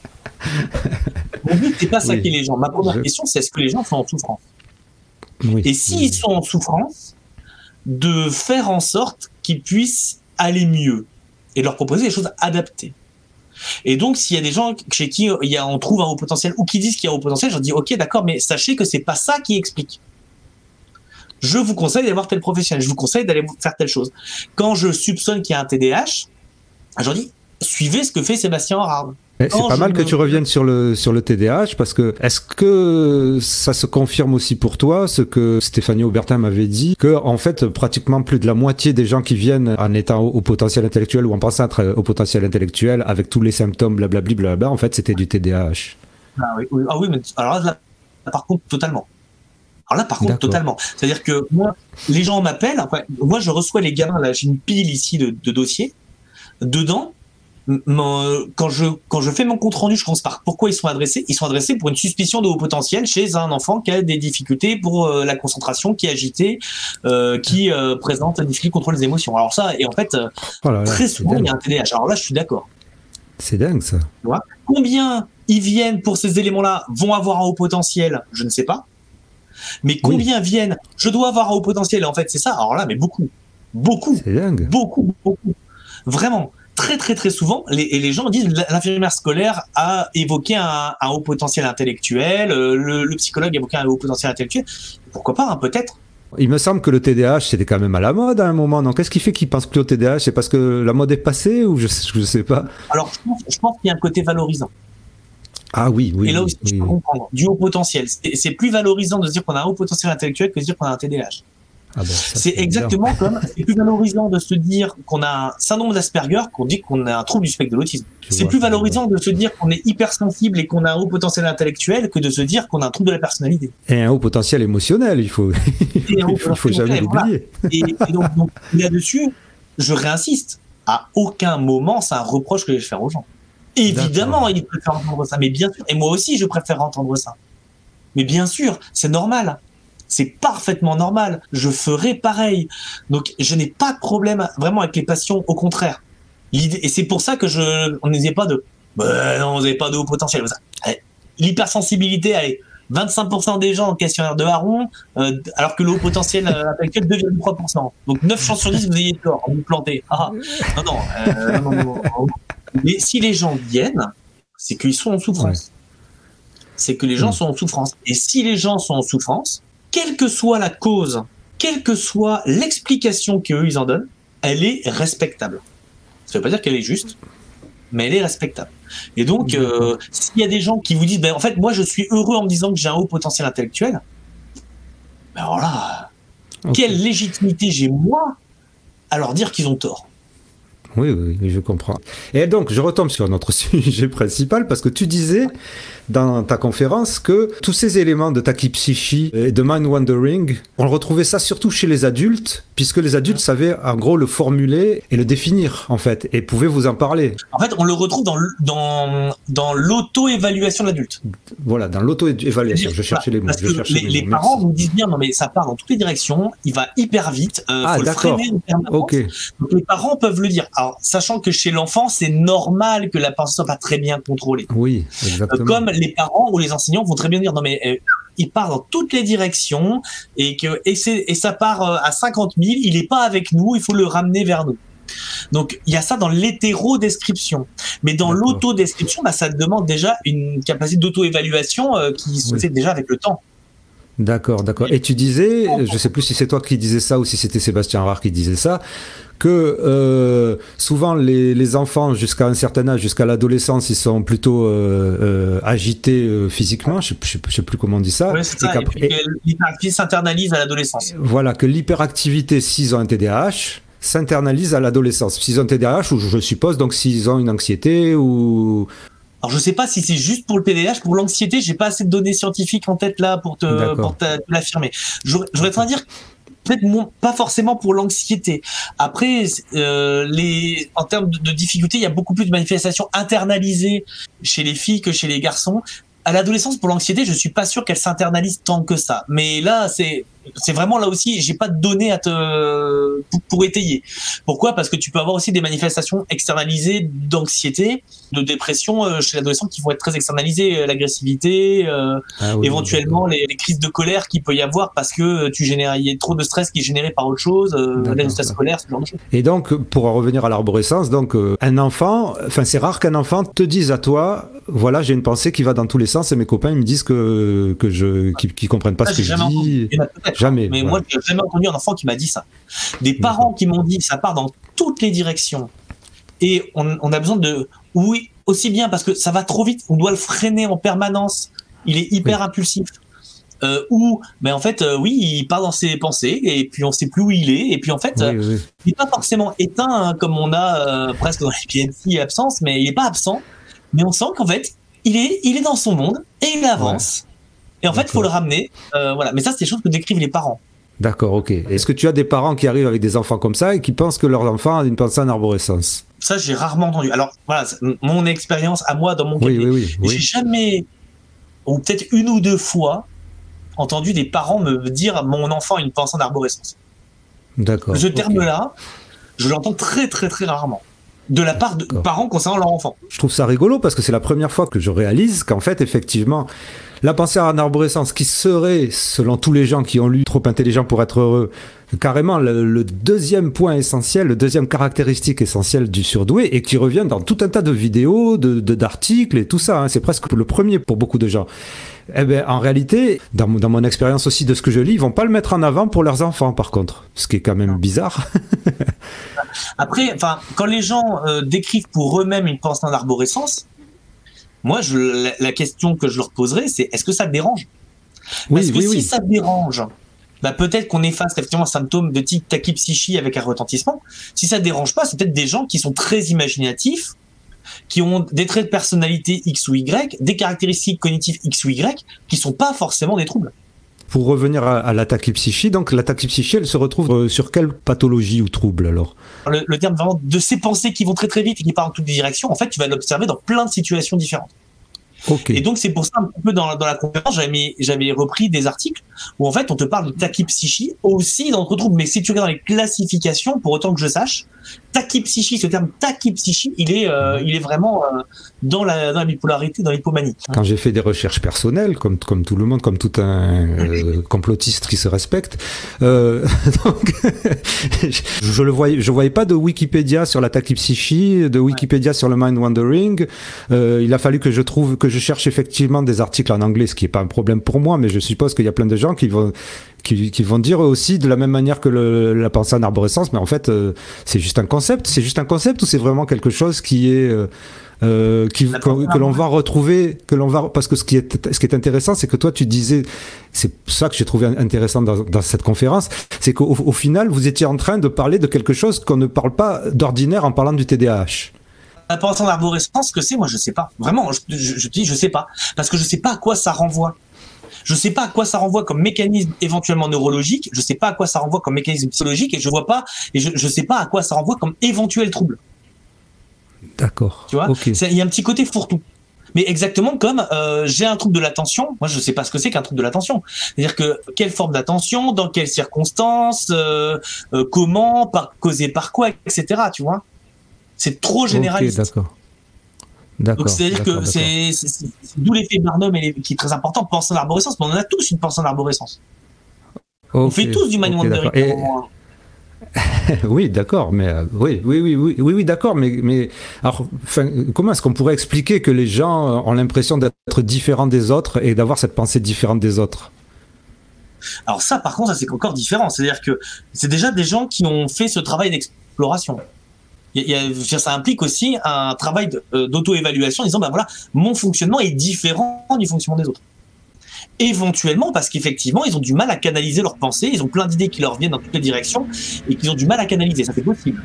Mon but, c'est pas saquer les gens. Ma première question, c'est est-ce que les gens sont en souffrance? Et s'ils sont en souffrance, de faire en sorte qu'ils puissent aller mieux et leur proposer des choses adaptées. Et donc, s'il y a des gens chez qui on trouve un haut potentiel ou qui disent qu'il y a un haut potentiel, je leur dis, ok, d'accord, mais sachez que c'est pas ça qui explique. Je vous conseille d'aller voir tel professionnel, je vous conseille d'aller faire telle chose. Quand je soupçonne qu'il y a un TDAH, je leur dis, suivez ce que fait Sébastien Horard. C'est pas mal que tu reviennes sur le TDAH, parce que est-ce que ça se confirme aussi pour toi, ce que Stéphanie Aubertin m'avait dit, que en fait pratiquement plus de la moitié des gens qui viennent en étant au potentiel intellectuel ou en pensant être au potentiel intellectuel avec tous les symptômes blablabla, blablabla, en fait c'était du TDAH. Ah oui, mais alors là, par contre, totalement. Totalement. C'est-à-dire que moi, les gens m'appellent, enfin, moi je reçois les gamins, là j'ai une pile ici de dossiers, dedans, quand je fais mon compte rendu, je commence par pourquoi ils sont adressés. Ils sont adressés pour une suspicion de haut potentiel chez un enfant qui a des difficultés pour la concentration, qui est agité, qui présente des difficultés contre les émotions. Alors ça, et en fait, très souvent, il y a un TDAH. Alors là, je suis d'accord. C'est dingue, ça. Tu vois, combien ils viennent pour ces éléments-là vont avoir un haut potentiel, je ne sais pas. Mais combien viennent, je dois avoir un haut potentiel, et en fait, c'est ça. Alors là, mais beaucoup. C'est dingue. Beaucoup. Vraiment. Très, très, très souvent, les gens disent l'infirmière scolaire a évoqué un haut potentiel intellectuel, le psychologue a évoqué un haut potentiel intellectuel. Pourquoi pas, hein, peut-être. Il me semble que le TDAH, c'était quand même à la mode à un moment. Donc, qu'est-ce qui fait qu'ils pensent plus au TDAH? C'est parce que la mode est passée ou je sais pas? Alors, je pense qu'il y a un côté valorisant. Ah oui. Et là aussi, je peux comprendre. Du haut potentiel. C'est plus valorisant de se dire qu'on a un haut potentiel intellectuel que de se dire qu'on a un TDAH. C'est exactement bien. Comme c'est plus valorisant de se dire qu'on a un syndrome d'Asperger qu'on dit qu'on a un trouble du spectre de l'autisme. C'est plus valorisant de se dire qu'on est hypersensible et qu'on a un haut potentiel intellectuel que de se dire qu'on a un trouble de la personnalité. Et un haut potentiel émotionnel, il faut jamais l'oublier. Et donc là-dessus, je réinsiste. À aucun moment, c'est un reproche que je vais faire aux gens. Évidemment, ils préfèrent entendre ça, mais bien sûr, et moi aussi, je préfère entendre ça. Mais bien sûr, c'est normal. C'est parfaitement normal. Je ferai pareil. Donc, je n'ai pas de problème vraiment avec les passions. Au contraire. Et c'est pour ça que on n'avait pas de, non, on n'avait pas de haut potentiel. L'hypersensibilité, allez, 25% des gens en questionnaire de Haron, alors que le haut potentiel intellectuel 2,3%. Donc, 9 chances sur 10, vous ayez tort. Vous plantez. Non. Mais si les gens viennent, c'est qu'ils sont en souffrance. C'est que les gens sont en souffrance. Et si les gens sont en souffrance, quelle que soit la cause, quelle que soit l'explication qu'eux ils en donnent, elle est respectable. Ça ne veut pas dire qu'elle est juste, mais elle est respectable. Et donc, s'il y a des gens qui vous disent, en fait, moi je suis heureux en me disant que j'ai un haut potentiel intellectuel, alors là, quelle légitimité j'ai moi à leur dire qu'ils ont tort? Oui, je comprends. Et donc, je retombe sur notre sujet principal, parce que tu disais dans ta conférence que tous ces éléments de tachypsychie et de mind-wandering, on retrouvait ça surtout chez les adultes, puisque les adultes savaient en gros le formuler et le définir, en fait, et pouvaient vous en parler. En fait, on le retrouve dans l'auto-évaluation de l'adulte. Voilà, dans l'auto-évaluation, je cherchais les mots. Parce que les parents nous disent bien, non mais ça part dans toutes les directions, il va hyper vite, faut le freiner en permanence. Okay. Donc les parents peuvent le dire. Alors, sachant que chez l'enfant, c'est normal que la pensée soit pas très bien contrôlée. Oui, exactement. Comme les parents ou les enseignants vont très bien dire, non mais il part dans toutes les directions et ça part à 50 000, il est pas avec nous, il faut le ramener vers nous. Donc il y a ça dans l'hétéro-description, mais dans l'auto-description, ça demande déjà une capacité d'auto-évaluation qui se fait déjà avec le temps. D'accord. Et tu disais, je sais plus si c'est toi qui disais ça ou si c'était Sébastien Horard qui disait ça, que souvent les enfants jusqu'à un certain âge, jusqu'à l'adolescence, ils sont plutôt agités physiquement, je sais plus comment on dit ça. Oui, c'est ça, et puis que l'hyperactivité s'internalise à l'adolescence. Voilà, que l'hyperactivité, s'ils ont un TDAH, s'internalise à l'adolescence. S'ils ont un TDAH, ou je suppose, donc s'ils ont une anxiété ou... Alors je sais pas si c'est juste pour le TDAH, pour l'anxiété, j'ai pas assez de données scientifiques en tête là pour te l'affirmer. J'aurais tendance à dire peut-être pas forcément pour l'anxiété. Après, en termes de difficultés, il y a beaucoup plus de manifestations internalisées chez les filles que chez les garçons. À l'adolescence, pour l'anxiété, je suis pas sûr qu'elle s'internalise tant que ça. Mais là, c'est vraiment là aussi, j'ai pas de données pour étayer. Pourquoi? Parce que tu peux avoir aussi des manifestations externalisées d'anxiété, de dépression chez l'adolescent qui vont être très externalisées, l'agressivité, éventuellement les crises de colère qu'il peut y avoir parce que il y a trop de stress qui est généré par autre chose, la stress scolaire, ce genre de choses. Et donc, pour en revenir à l'arborescence, donc un enfant, enfin c'est rare qu'un enfant te dise à toi, voilà, j'ai une pensée qui va dans tous les sens et mes copains ils me disent qu'ils comprennent pas ce que je dis. Jamais. Mais moi, j'ai jamais entendu un enfant qui m'a dit ça. Des parents qui m'ont dit ça part dans toutes les directions et on a besoin de, oui, aussi bien parce que ça va trop vite, on doit le freiner en permanence. Il est hyper impulsif. Mais en fait, oui, il part dans ses pensées et puis on sait plus où il est et puis en fait, il n'est pas forcément éteint hein, comme on a presque dans les PMC absence, mais il est pas absent. Mais on sent qu'en fait, il est dans son monde et il avance. Et en fait, il faut le ramener. Voilà. Mais ça, c'est des choses que décrivent les parents. D'accord, ok. Est-ce que tu as des parents qui arrivent avec des enfants comme ça et qui pensent que leur enfant a une pensée en arborescence? Ça, j'ai rarement entendu. Alors, voilà, mon expérience à moi dans mon cabinet. J'ai jamais, ou peut-être une ou deux fois, entendu des parents me dire mon enfant a une pensée en arborescence. D'accord. Ce terme-là, je l'entends très, très, très rarement. De la part de parents concernant leur enfant. Je trouve ça rigolo parce que c'est la première fois que je réalise qu'en fait, effectivement, la pensée en arborescence qui serait, selon tous les gens qui ont lu Trop intelligent pour être heureux, carrément le deuxième point essentiel, le deuxième caractéristique essentielle du surdoué et qui revient dans tout un tas de vidéos, d'articles et tout ça. Hein. C'est presque le premier pour beaucoup de gens. Eh ben, en réalité, dans mon expérience aussi de ce que je lis, ils vont pas le mettre en avant pour leurs enfants, par contre. Ce qui est quand même bizarre. Après, quand les gens décrivent pour eux-mêmes une pensée en arborescence, moi, la question que je leur poserais, c'est est-ce que ça te dérange? Parce que si ça te dérange, peut-être qu'on efface effectivement un symptôme de type tachypsychie avec un retentissement. Si ça te dérange pas, c'est peut-être des gens qui sont très imaginatifs, qui ont des traits de personnalité X ou Y, des caractéristiques cognitives X ou Y, qui sont pas forcément des troubles. Pour revenir à la tachypsychie, donc la tachypsychie, elle se retrouve sur quelle pathologie ou trouble alors? Le terme vraiment de ces pensées qui vont très très vite et qui partent dans toutes les directions, en fait, tu vas l'observer dans plein de situations différentes. Okay. Et donc c'est pour ça un peu dans la conférence j'avais repris des articles où en fait on te parle de tachypsychie aussi dans d'autres troubles, mais si tu regardes dans les classifications, pour autant que je sache, tachypsychie, ce terme tachypsychie, il est vraiment dans la bipolarité, dans l'hypomanie. Quand j'ai fait des recherches personnelles, comme tout le monde, comme tout un complotiste qui se respecte, donc je voyais pas de Wikipédia sur la tachypsychie, de Wikipédia sur le mind wandering. Il a fallu que je cherche effectivement des articles en anglais, ce qui est pas un problème pour moi, mais je suppose qu'il y a plein de gens qui vont dire aussi de la même manière que la pensée en arborescence, mais en fait c'est juste un concept. C'est juste un concept ou c'est vraiment quelque chose qui est que l'on va retrouver, parce que ce qui est intéressant, c'est que toi tu disais, c'est ça que j'ai trouvé intéressant dans cette conférence, c'est qu'au final vous étiez en train de parler de quelque chose qu'on ne parle pas d'ordinaire en parlant du TDAH. La pensée en arborescence, ce que c'est, moi je sais pas. Vraiment, je dis je sais pas, parce que je sais pas à quoi ça renvoie. Je sais pas à quoi ça renvoie comme mécanisme éventuellement neurologique, je sais pas à quoi ça renvoie comme mécanisme psychologique, et je vois pas, et je sais pas à quoi ça renvoie comme éventuel trouble. D'accord. Tu vois, il y a un petit côté fourre-tout. Mais exactement comme j'ai un trouble de l'attention, moi je sais pas ce que c'est qu'un trouble de l'attention. C'est-à-dire que quelle forme d'attention, dans quelles circonstances, comment, causé par quoi, etc. Tu vois, c'est trop généraliste. D'accord. Donc c'est-à-dire que c'est d'où l'effet Barnum qui est très important. Pensée en arborescence, mais on en a tous une pensée en arborescence. On fait tous du mind wandering. Oui, d'accord, mais oui, d'accord, mais alors, comment est-ce qu'on pourrait expliquer que les gens ont l'impression d'être différents des autres et d'avoir cette pensée différente des autres? Alors ça, par contre, ça c'est encore différent. C'est-à-dire que c'est déjà des gens qui ont fait ce travail d'exploration. Ça implique aussi un travail d'auto-évaluation en disant, voilà, mon fonctionnement est différent du fonctionnement des autres. Éventuellement, parce qu'effectivement, ils ont du mal à canaliser leurs pensées, ils ont plein d'idées qui leur viennent dans toutes les directions et qu'ils ont du mal à canaliser. Ça, c'est possible.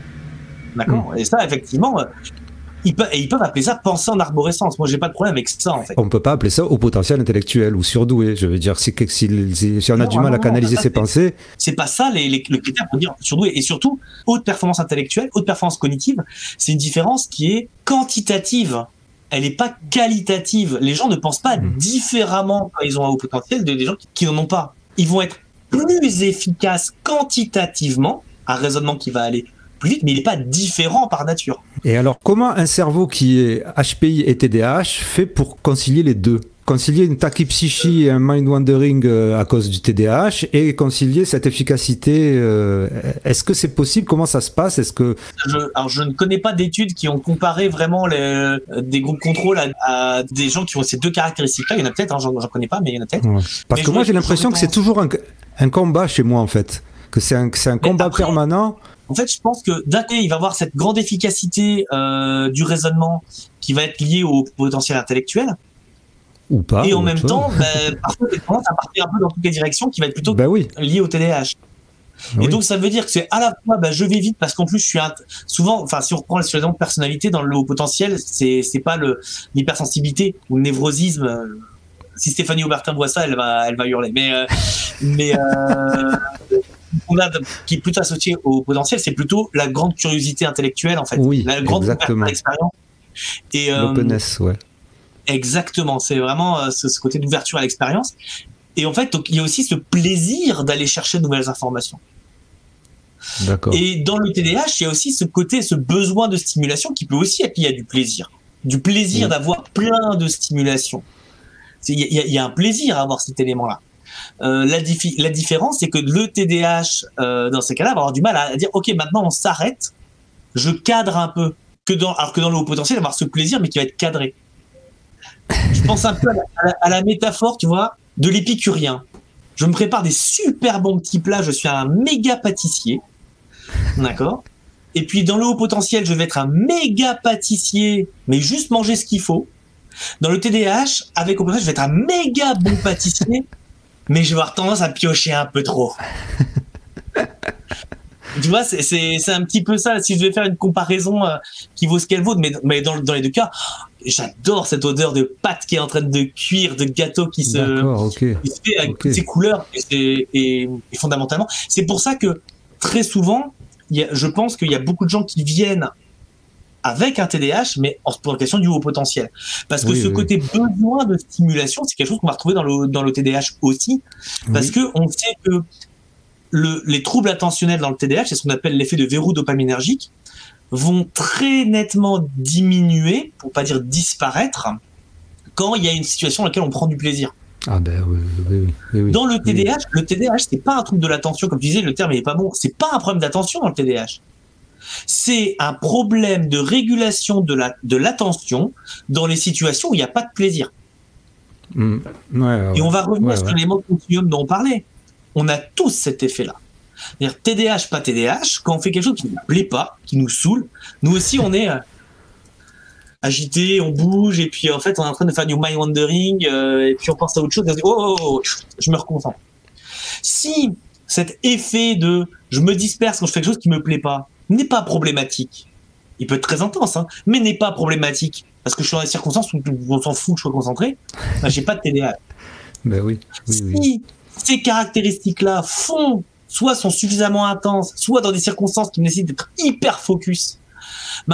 D'accord ? Et ça, effectivement, Ils peuvent appeler ça penser en arborescence. Moi, j'ai pas de problème avec ça, en fait. On peut pas appeler ça au potentiel intellectuel ou surdoué. Je veux dire, si on a du mal à canaliser ses pensées. C'est pas ça le critère pour dire surdoué. Et surtout, haute performance intellectuelle, haute performance cognitive, c'est une différence qui est quantitative. Elle est pas qualitative. Les gens ne pensent pas différemment quand ils ont un haut potentiel des gens qui n'en ont pas. Ils vont être plus efficaces quantitativement, un raisonnement qui va aller plus vite, mais il n'est pas différent par nature. Et alors, comment un cerveau qui est HPI et TDAH fait pour concilier les deux? Concilier une tachypsychie et un mind-wandering à cause du TDAH et concilier cette efficacité, est-ce que c'est possible? Comment ça se passe? Alors, je ne connais pas d'études qui ont comparé vraiment des groupes contrôle à des gens qui ont ces deux caractéristiques-là. Il y en a peut-être, hein, j'en connais pas, mais il y en a peut-être. Ouais. Parce que moi, j'ai l'impression que c'est toujours un combat chez moi, en fait. Que c'est un combat permanent. En fait, je pense que d'un côté, il va avoir cette grande efficacité du raisonnement qui va être liée au potentiel intellectuel. Ou pas. Et en même temps, parfois, il tendance à partir un peu dans toutes les directions qui va être plutôt liée au TDAH. Oui. Et donc, ça veut dire que c'est à la fois, je vais vite parce qu'en plus, je suis souvent, enfin, si on reprend sur l'exemple de personnalité, dans le haut potentiel, c'est pas l'hypersensibilité ou le névrosisme. Si Stéphanie Aubertin voit ça, elle va hurler. Mais on a qui est plutôt associé au potentiel, c'est plutôt la grande curiosité intellectuelle, en fait. Oui, la grande exactement. expérience. Et l'openness, ouais. Exactement, c'est vraiment ce côté d'ouverture à l'expérience. Et en fait, donc, il y a aussi ce plaisir d'aller chercher de nouvelles informations. D'accord. Et dans le TDAH, il y a aussi ce côté, ce besoin de stimulation qui peut aussi être lié à du plaisir. Du plaisir d'avoir plein de stimulation. Il y a un plaisir à avoir cet élément-là. La différence, c'est que le TDAH, dans ces cas-là, va avoir du mal à dire, OK, maintenant on s'arrête, je cadre un peu. Alors que dans le haut potentiel, il va avoir ce plaisir, mais qui va être cadré. Je pense un peu à la métaphore, tu vois, de l'épicurien. Je me prépare des super bons petits plats, je suis un méga pâtissier, d'accord? Et puis dans le haut potentiel, je vais être un méga pâtissier, mais juste manger ce qu'il faut. Dans le TDAH, avec au potentiel, je vais être un méga bon pâtissier, mais je vais avoir tendance à piocher un peu trop. Tu vois, c'est un petit peu ça. Si je devais faire une comparaison qui vaut ce qu'elle vaut, mais dans les deux cas, j'adore cette odeur de pâte qui est en train de cuire, de gâteau qui se fait avec toutes ces couleurs. Et fondamentalement, c'est pour ça que très souvent, je pense qu'il y a beaucoup de gens qui viennent avec un TDAH, mais pour la question du haut potentiel. Parce que ce côté besoin de stimulation, c'est quelque chose qu'on va retrouver dans le TDAH aussi. Parce que on sait que les troubles attentionnels dans le TDAH, c'est ce qu'on appelle l'effet de verrou dopaminergique, vont très nettement diminuer, pour pas dire disparaître, quand il y a une situation dans laquelle on prend du plaisir. Ah ben oui. Dans le TDAH, c'est pas un trouble de l'attention, comme tu disais, le terme il est pas bon. C'est pas un problème d'attention dans le TDAH. C'est un problème de régulation de l'attention dans les situations où il n'y a pas de plaisir. Et on va revenir sur l'élément de continuum dont on parlait. On a tous cet effet-là. C'est-à-dire TDAH, pas TDAH, quand on fait quelque chose qui ne nous plaît pas, qui nous saoule, nous aussi on est agité, on bouge, et puis en fait on est en train de faire du mind wandering, et puis on pense à autre chose, et on se dit je me reconcentre. Si cet effet de je me disperse quand je fais quelque chose qui me plaît pas n'est pas problématique, il peut être très intense, hein, mais n'est pas problématique, parce que je suis dans des circonstances où on s'en fout que je sois concentré, j'ai pas de TDAH. Ben oui. Si ces caractéristiques-là soit sont suffisamment intenses, soit dans des circonstances qui nécessitent d'être hyper focus,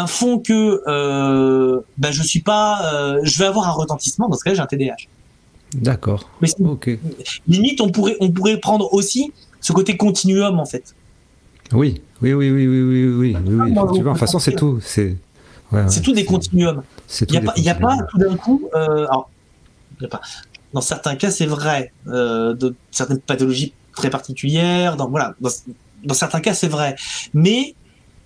font que je suis pas, je vais avoir un retentissement. Dans ce cas-là, j'ai un TDAH. D'accord. Mais limite, on pourrait prendre aussi ce côté continuum en fait. Oui. Effectivement. De toute façon, c'est tout. C'est tout des continuums. Il n'y a pas tout d'un coup. Dans certains cas, c'est vrai. De certaines pathologies très particulières. Dans certains cas, c'est vrai. Mais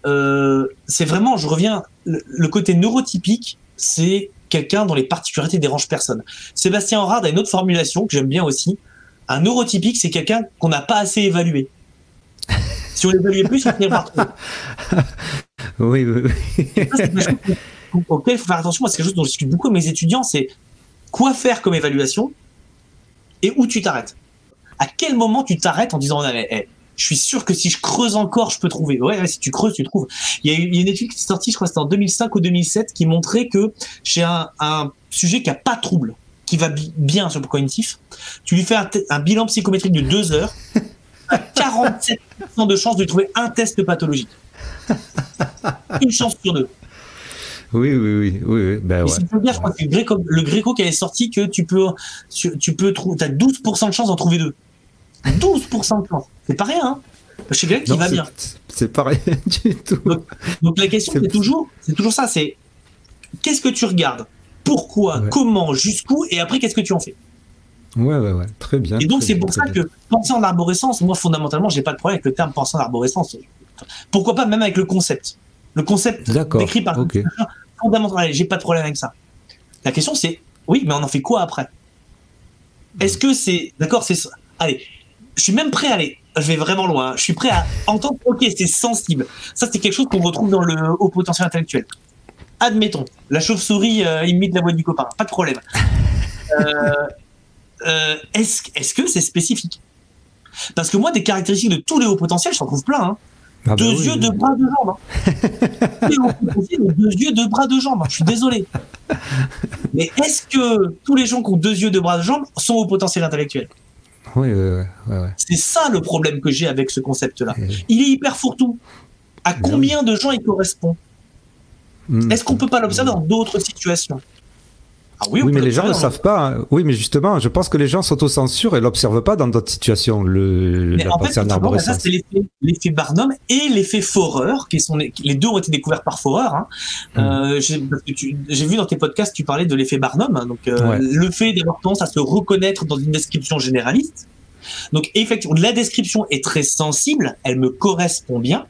c'est vraiment, je reviens, le côté neurotypique, c'est quelqu'un dont les particularités dérangent personne. Sébastien Horard a une autre formulation que j'aime bien aussi. Un neurotypique, c'est quelqu'un qu'on n'a pas assez évalué. Si on l'évaluait plus, on finirait par trouver. Oui. C'est quelque chose auquel il faut faire attention. Moi, c'est quelque chose dont je discute beaucoup avec mes étudiants, c'est quoi faire comme évaluation et où tu t'arrêtes. À quel moment tu t'arrêtes en disant Je suis sûr que si je creuse encore, je peux trouver. Ouais, si tu creuses, tu trouves. Il y a une étude qui est sortie, je crois que c'était en 2005 ou 2007, qui montrait que chez un sujet qui a pas de trouble, qui va bien sur le cognitif, tu lui fais un bilan psychométrique de 2 heures, tu as 47% de chance de trouver un test pathologique. Une chance sur 2. Oui. Ben ouais. Je crois que le Gréco qui avait sorti que tu peux trouver, t'as 12% de chance d'en trouver 2. 12% de chance. C'est pas rien, hein. Chez quelqu'un qui va bien. C'est pas rien du tout. Donc la question, c'est toujours ça, c'est qu'est-ce que tu regardes? Pourquoi? Ouais. Comment? Jusqu'où? Et après, qu'est-ce que tu en fais? Ouais. Très bien. Et donc, c'est pour ça que penser en arborescence, moi, fondamentalement, j'ai pas de problème avec le terme penser en arborescence. Pourquoi pas même avec le concept? Le concept décrit par fondamentalement, j'ai pas de problème avec ça. La question, c'est, oui, mais on en fait quoi après? Est-ce que c'est... D'accord, c'est... Allez, je suis même prêt à aller... Je vais vraiment loin. Je suis prêt à entendre, ok, c'est sensible. Ça, c'est quelque chose qu'on retrouve dans le haut potentiel intellectuel. Admettons, la chauve-souris imite la voix du copain. Pas de problème. Est-ce que c'est spécifique? Parce que moi, des caractéristiques de tous les hauts potentiels, j'en trouve plein. Hein. Ah 2 yeux, 2 bras, 2 jambes. Hein. 2 yeux, 2 bras, 2 jambes. Je suis désolé. Mais est-ce que tous les gens qui ont 2 yeux, 2 bras, 2 jambes sont au potentiel intellectuel? Oui. C'est ça le problème que j'ai avec ce concept-là. Il est hyper fourre-tout. À combien de gens il correspond? Est-ce qu'on peut pas l'observer dans d'autres situations? Ah oui, mais les gens ne le savent pas. Hein. Oui, mais justement, je pense que les gens s'autocensurent et l'observent pas dans d'autres situations. La pensée en arborescence. Ça, c'est l'effet Barnum et l'effet Forer, qui sont les deux ont été découverts par Forer. Hein. J'ai vu dans tes podcasts, tu parlais de l'effet Barnum. Hein, donc, le fait d'avoir tendance à se reconnaître dans une description généraliste. Donc, effectivement, la description est très sensible, elle me correspond bien.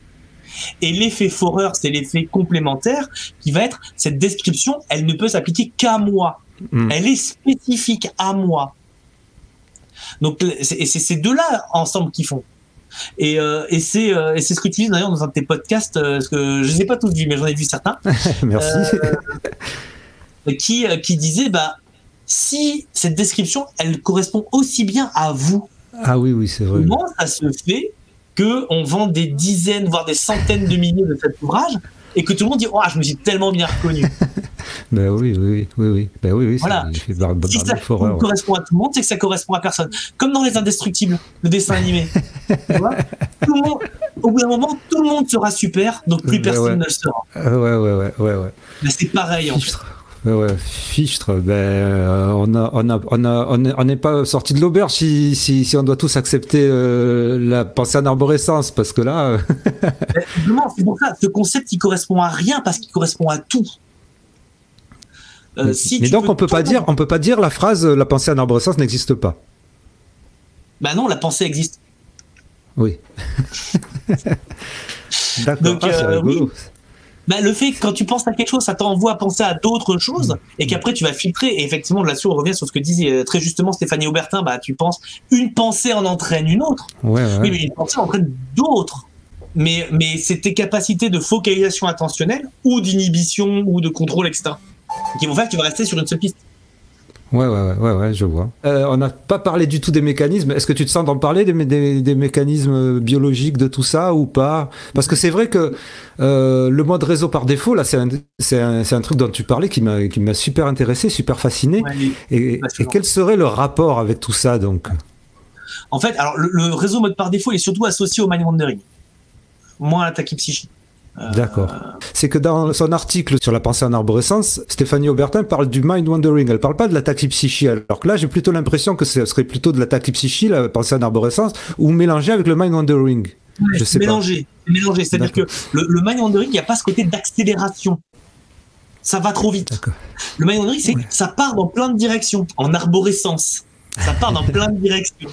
Et l'effet Forer, c'est l'effet complémentaire qui va être cette description, elle ne peut s'appliquer qu'à moi. Elle est spécifique à moi. Donc, c'est ces deux-là ensemble qui font. Et c'est ce que tu dis d'ailleurs dans un de tes podcasts, parce que je ne les ai pas tous vus, mais j'en ai vu certains. Merci. Qui disait, si cette description, elle correspond aussi bien à vous. Ah oui, c'est vrai. Comment ça se fait qu'on vend des dizaines, voire des centaines de milliers de cet ouvrage et que tout le monde dit « Oh, je me suis tellement bien reconnu ». Ben oui. Voilà. Si ça correspond à tout le monde, c'est que ça correspond à personne. Comme dans Les Indestructibles, le dessin animé. Tu vois, au bout d'un moment, tout le monde sera super, donc plus personne ne le sera. Ouais. Mais c'est pareil en fait. Fichtre, on n'est pas sorti de l'auberge si on doit tous accepter la pensée en arborescence, parce que là... C'est pour ça, ce concept il correspond à rien parce qu'il correspond à tout. Mais donc on peut pas dire la phrase la pensée en arborescence n'existe pas. Non, la pensée existe. Oui. D'accord. Donc, c'est rigolo. Oui. Le fait que quand tu penses à quelque chose, ça t'envoie à penser à d'autres choses et qu'après tu vas filtrer. Et effectivement, là-dessus, on revient sur ce que disait très justement Stéphanie Aubertin. Tu penses, une pensée en entraîne une autre. Oui, mais une pensée entraîne d'autres. Mais c'est tes capacités de focalisation attentionnelle ou d'inhibition ou de contrôle, etc. qui vont faire que tu vas rester sur une seule piste. Ouais, je vois. On n'a pas parlé du tout des mécanismes. Est-ce que tu te sens d'en parler des mécanismes biologiques de tout ça ou pas? Parce que c'est vrai que le mode réseau par défaut, là, c'est un truc dont tu parlais qui m'a super intéressé, super fasciné. Ouais, et quel serait le rapport avec tout ça, donc? En fait, alors le réseau mode par défaut est surtout associé au mind wandering, moins à la tachypsychie. D'accord. C'est que dans son article sur la pensée en arborescence, Stéphanie Aubertin parle du mind wandering. Elle parle pas de la tachypsychie. Alors que là, j'ai plutôt l'impression que ce serait plutôt de la tachypsychie, la pensée en arborescence, ou mélangée avec le mind wandering. Ouais, c'est mélangé. C'est-à-dire que le mind wandering, il n'y a pas ce côté d'accélération. Ça va trop vite. Le mind wandering, c'est ça part dans plein de directions, en arborescence. Ça part dans plein de directions.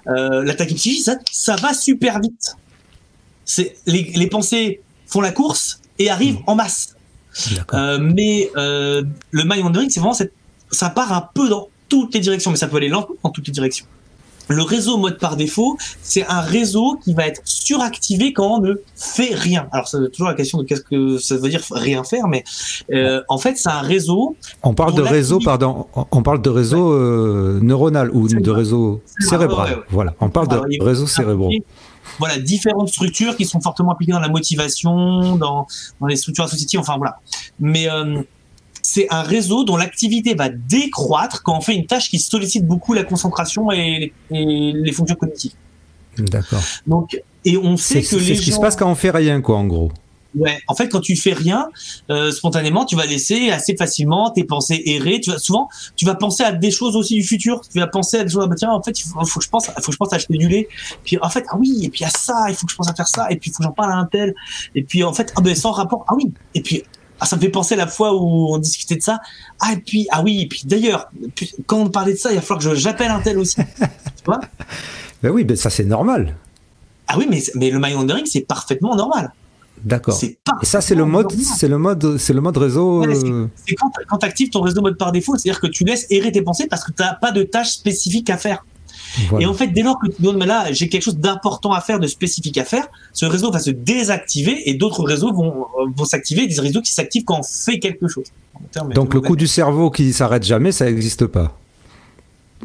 La tachypsychie, ça va super vite. Les pensées font la course et arrivent en masse. Mais le mind wandering, c'est vraiment ça part un peu dans toutes les directions, mais ça peut aller lentement dans toutes les directions. Le réseau mode par défaut, c'est un réseau qui va être suractivé quand on ne fait rien. Alors, c'est toujours la question de qu'est-ce que ça veut dire rien faire, mais en fait, c'est un réseau... On parle de réseau, neuronal ou de réseau cérébral. Voilà, on parle de réseaux cérébraux. voilà, différentes structures qui sont fortement impliquées dans la motivation, dans les structures associatives, enfin voilà. Mais c'est un réseau dont l'activité va décroître quand on fait une tâche qui sollicite beaucoup la concentration et les fonctions cognitives. D'accord. Donc, et on sait que les gens... C'est ce qui se passe quand on fait rien, quoi, en gros. Ouais, en fait, quand tu fais rien, spontanément, tu vas laisser assez facilement tes pensées errer. Tu vas penser à des choses aussi du futur. Tu vas penser à des choses, ah bah tiens, en fait, il faut que je pense à acheter du lait. Puis en fait, ah oui, et puis à ça, il faut que je pense à faire ça. Et puis il faut que j'en parle à un tel. Et puis en fait, ah ben sans rapport, ah oui. Et puis ça me fait penser à la fois où on discutait de ça. Ah et puis ah oui, et puis d'ailleurs, quand on parlait de ça, il va falloir que j'appelle un tel aussi. Tu vois? Ben oui, ben ça c'est normal. Ah oui, mais le mind wandering, c'est parfaitement normal. D'accord. Et ça, c'est le mode réseau. Ouais, c'est quand tu actives ton réseau mode par défaut, c'est-à-dire que tu laisses errer tes pensées parce que tu n'as pas de tâche spécifique à faire. Voilà. Et en fait, dès lors que tu donnes, mais là, j'ai quelque chose d'important à faire, de spécifique à faire, ce réseau va se désactiver et d'autres réseaux vont s'activer, des réseaux qui s'activent quand on fait quelque chose. Donc le coup du cerveau qui s'arrête jamais, ça n'existe pas.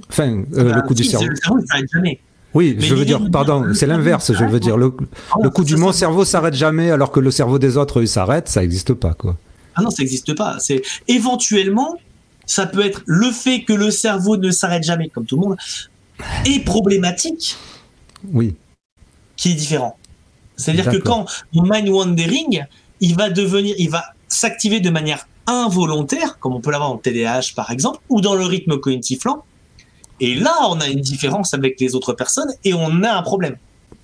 Enfin, le coup du cerveau. Le cerveau, il s'arrête jamais. Oui, mais je veux dire, pardon, c'est l'inverse, je veux dire. Le coup du mon cerveau s'arrête jamais alors que le cerveau des autres, il s'arrête, ça n'existe pas, quoi. Ah non, ça n'existe pas. C'est éventuellement, ça peut être le fait que le cerveau ne s'arrête jamais, comme tout le monde, est problématique. Oui. Qui est différent. C'est-à-dire que quand mon mind wandering, il va s'activer de manière involontaire, comme on peut l'avoir en TDAH par exemple, ou dans le rythme cognitif lent. Et là, on a une différence avec les autres personnes et on a un problème.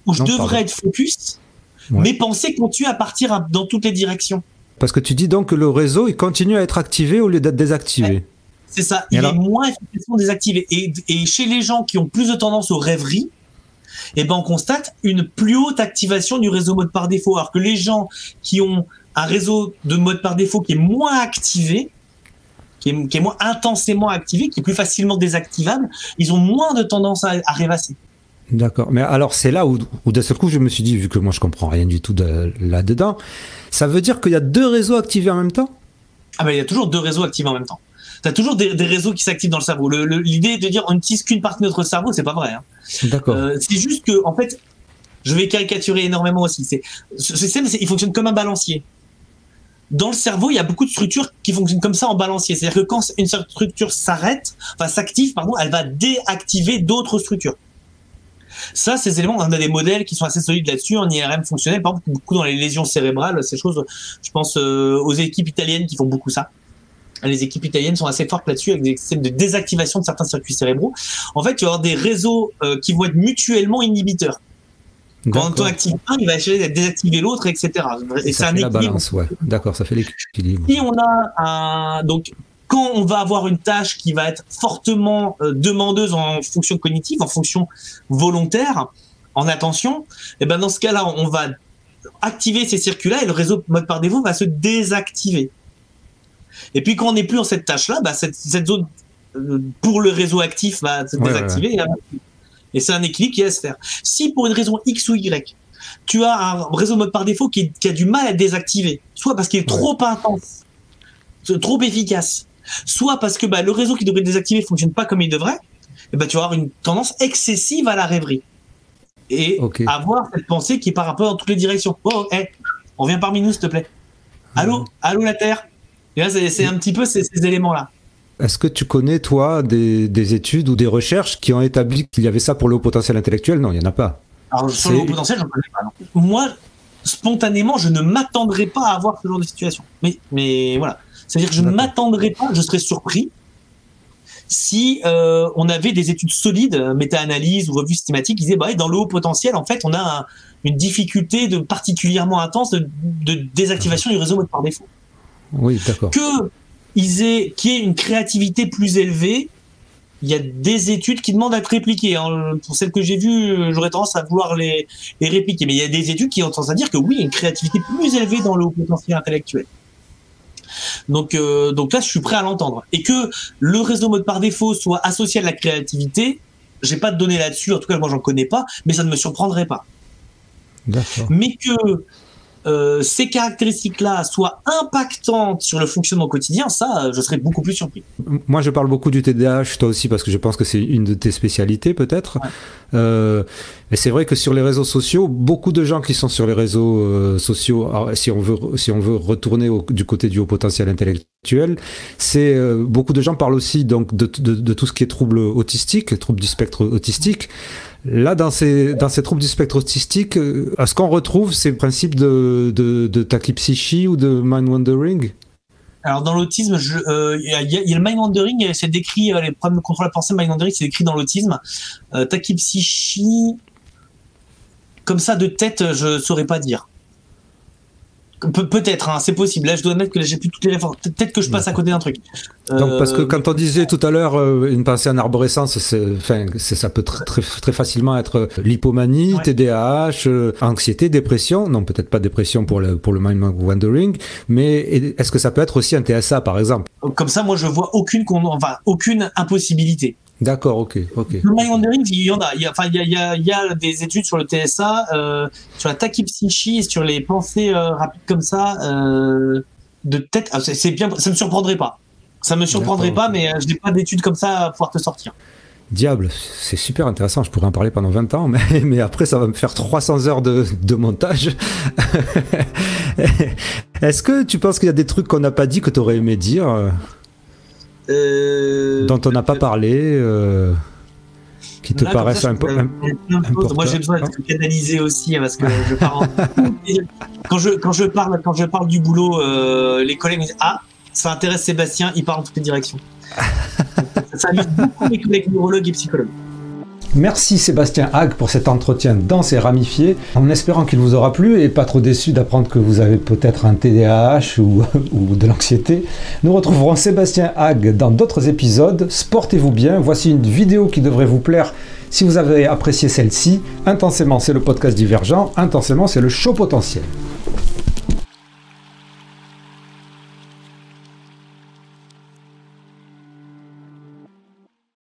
Où je devrais être focus, mes pensées continuent à partir dans toutes les directions. Parce que tu dis donc que le réseau, il continue à être activé au lieu d'être désactivé. Ouais. C'est ça, il est moins efficacement désactivé. Et chez les gens qui ont plus de tendance aux rêveries, eh ben on constate une plus haute activation du réseau mode par défaut. Alors que les gens qui ont un réseau de mode par défaut qui est moins activé, qui est moins intensément activé, qui est plus facilement désactivable, ils ont moins de tendance à rêvasser. D'accord. Mais alors, c'est là où d'un seul coup, je me suis dit, vu que moi, je comprends rien du tout là-dedans, ça veut dire qu'il y a deux réseaux activés en même temps? Ah ben, il y a toujours deux réseaux activés en même temps. Tu as toujours des réseaux qui s'activent dans le cerveau. L'idée de dire on n'utilise qu'une partie de notre cerveau, c'est pas vrai. Hein. D'accord. C'est juste que, en fait, je vais caricaturer énormément aussi. Ce système, il fonctionne comme un balancier. Dans le cerveau, il y a beaucoup de structures qui fonctionnent comme ça en balancier. C'est-à-dire que quand une structure s'active, elle va déactiver d'autres structures. Ça, ces éléments, on a des modèles qui sont assez solides là-dessus en IRM fonctionnel, par exemple, beaucoup dans les lésions cérébrales, ces choses, je pense aux équipes italiennes qui font beaucoup ça. Les équipes italiennes sont assez fortes là-dessus avec des systèmes de désactivation de certains circuits cérébraux. En fait, tu vas avoir des réseaux qui vont être mutuellement inhibiteurs. Quand on active un, il va essayer de désactiver l'autre, etc. Et c'est un équilibre. La balance, ouais. D'accord, ça fait l'équilibre. Si on a donc quand on va avoir une tâche qui va être fortement demandeuse en fonction cognitive, en fonction volontaire, en attention, et ben dans ce cas-là, on va activer ces circuits-là et le réseau mode par défaut va se désactiver. Et puis quand on n'est plus dans cette tâche-là, bah cette zone pour le réseau actif va se désactiver. Et c'est un équilibre qui va se faire. Si pour une raison X ou Y, tu as un réseau mode par défaut qui a du mal à désactiver, soit parce qu'il est trop intense, trop efficace, soit parce que le réseau qui devrait le désactiver ne fonctionne pas comme il devrait, et tu vas avoir une tendance excessive à la rêverie. Et avoir cette pensée qui part un peu dans toutes les directions. Oh, on vient parmi nous, s'il te plaît. Allô la Terre. Et là, c'est un petit peu ces éléments-là. Est-ce que tu connais, toi, des études ou des recherches qui ont établi qu'il y avait ça pour le haut potentiel intellectuel? Non, il n'y en a pas. Alors, sur le haut potentiel, j'en connais pas. Non. Moi, spontanément, je ne m'attendrais pas à avoir ce genre de situation. Mais voilà. C'est-à-dire que je ne m'attendrais pas, je serais surpris si on avait des études solides, méta-analyse ou revues systématiques, qui disaient dans le haut potentiel, en fait, on a une difficulté particulièrement intense de désactivation du réseau mode par défaut. Oui, d'accord. Qu'il y ait une créativité plus élevée, il y a des études qui demandent à être répliquées. Hein. Pour celles que j'ai vues, j'aurais tendance à vouloir les répliquer. Mais il y a des études qui ont tendance à dire que oui, il y a une créativité plus élevée dans le haut potentiel intellectuel. Donc là, je suis prêt à l'entendre. Et que le réseau mode par défaut soit associé à la créativité, j'ai pas de données là-dessus, en tout cas moi j'en connais pas, mais ça ne me surprendrait pas. D'accord. Mais que ces caractéristiques-là soient impactantes sur le fonctionnement quotidien, ça, je serais beaucoup plus surpris. Moi, je parle beaucoup du TDAH, toi aussi, parce que je pense que c'est une de tes spécialités, peut-être. Ouais. Mais c'est vrai que sur les réseaux sociaux, beaucoup de gens qui sont sur les réseaux sociaux, alors, si on veut retourner du côté du haut potentiel intellectuel, c'est beaucoup de gens parlent aussi donc de tout ce qui est troubles autistiques, troubles du spectre autistique. Là, dans ces troubles du spectre autistique, est-ce qu'on retrouve ces principes de tachypsychie ou de mind-wandering? Alors, dans l'autisme, il y a le mind-wandering, c'est décrit, les problèmes de contrôle de la pensée, mind-wandering, c'est décrit dans l'autisme. Tachypsychie, comme ça, de tête, je saurais pas dire. Peut-être, hein, c'est possible. Là, je dois admettre que j'ai plus toutes les références. Peut-être que je passe à côté d'un truc. Donc, parce que quand on disait tout à l'heure une pensée en arborescence, ça peut très facilement être l'hypomanie, ouais. TDAH, anxiété, dépression. Non, peut-être pas dépression pour le mind wandering, mais est-ce que ça peut être aussi un TSA, par exemple? Comme ça, moi, je vois aucune impossibilité. D'accord, ok. Le mind wandering, il y en a. Il y a des études sur le TSA, sur la tachypsychie, sur les pensées rapides comme ça, de tête. C'est bien. Ça me surprendrait pas. Mais je n'ai pas d'études comme ça à pouvoir te sortir. Diable, c'est super intéressant. Je pourrais en parler pendant 20 ans, mais après, ça va me faire 300 heures de montage. Est-ce que tu penses qu'il y a des trucs qu'on n'a pas dit que tu aurais aimé dire? Dont on n'a pas parlé, qui te paraissent importants. Moi, j'ai besoin d'être canalisé aussi, parce que je pars quand je parle du boulot, les collègues me disent ça intéresse Sébastien, il part en toutes les directions. Ça amuse beaucoup les collègues neurologues et psychologues. Merci Sébastien Hague pour cet entretien dense et ramifié, en espérant qu'il vous aura plu et pas trop déçu d'apprendre que vous avez peut-être un TDAH ou de l'anxiété. Nous retrouverons Sébastien Hague dans d'autres épisodes. Portez-vous bien, voici une vidéo qui devrait vous plaire si vous avez apprécié celle-ci. Intensément, c'est le podcast Divergent, Intensément, c'est le show potentiel.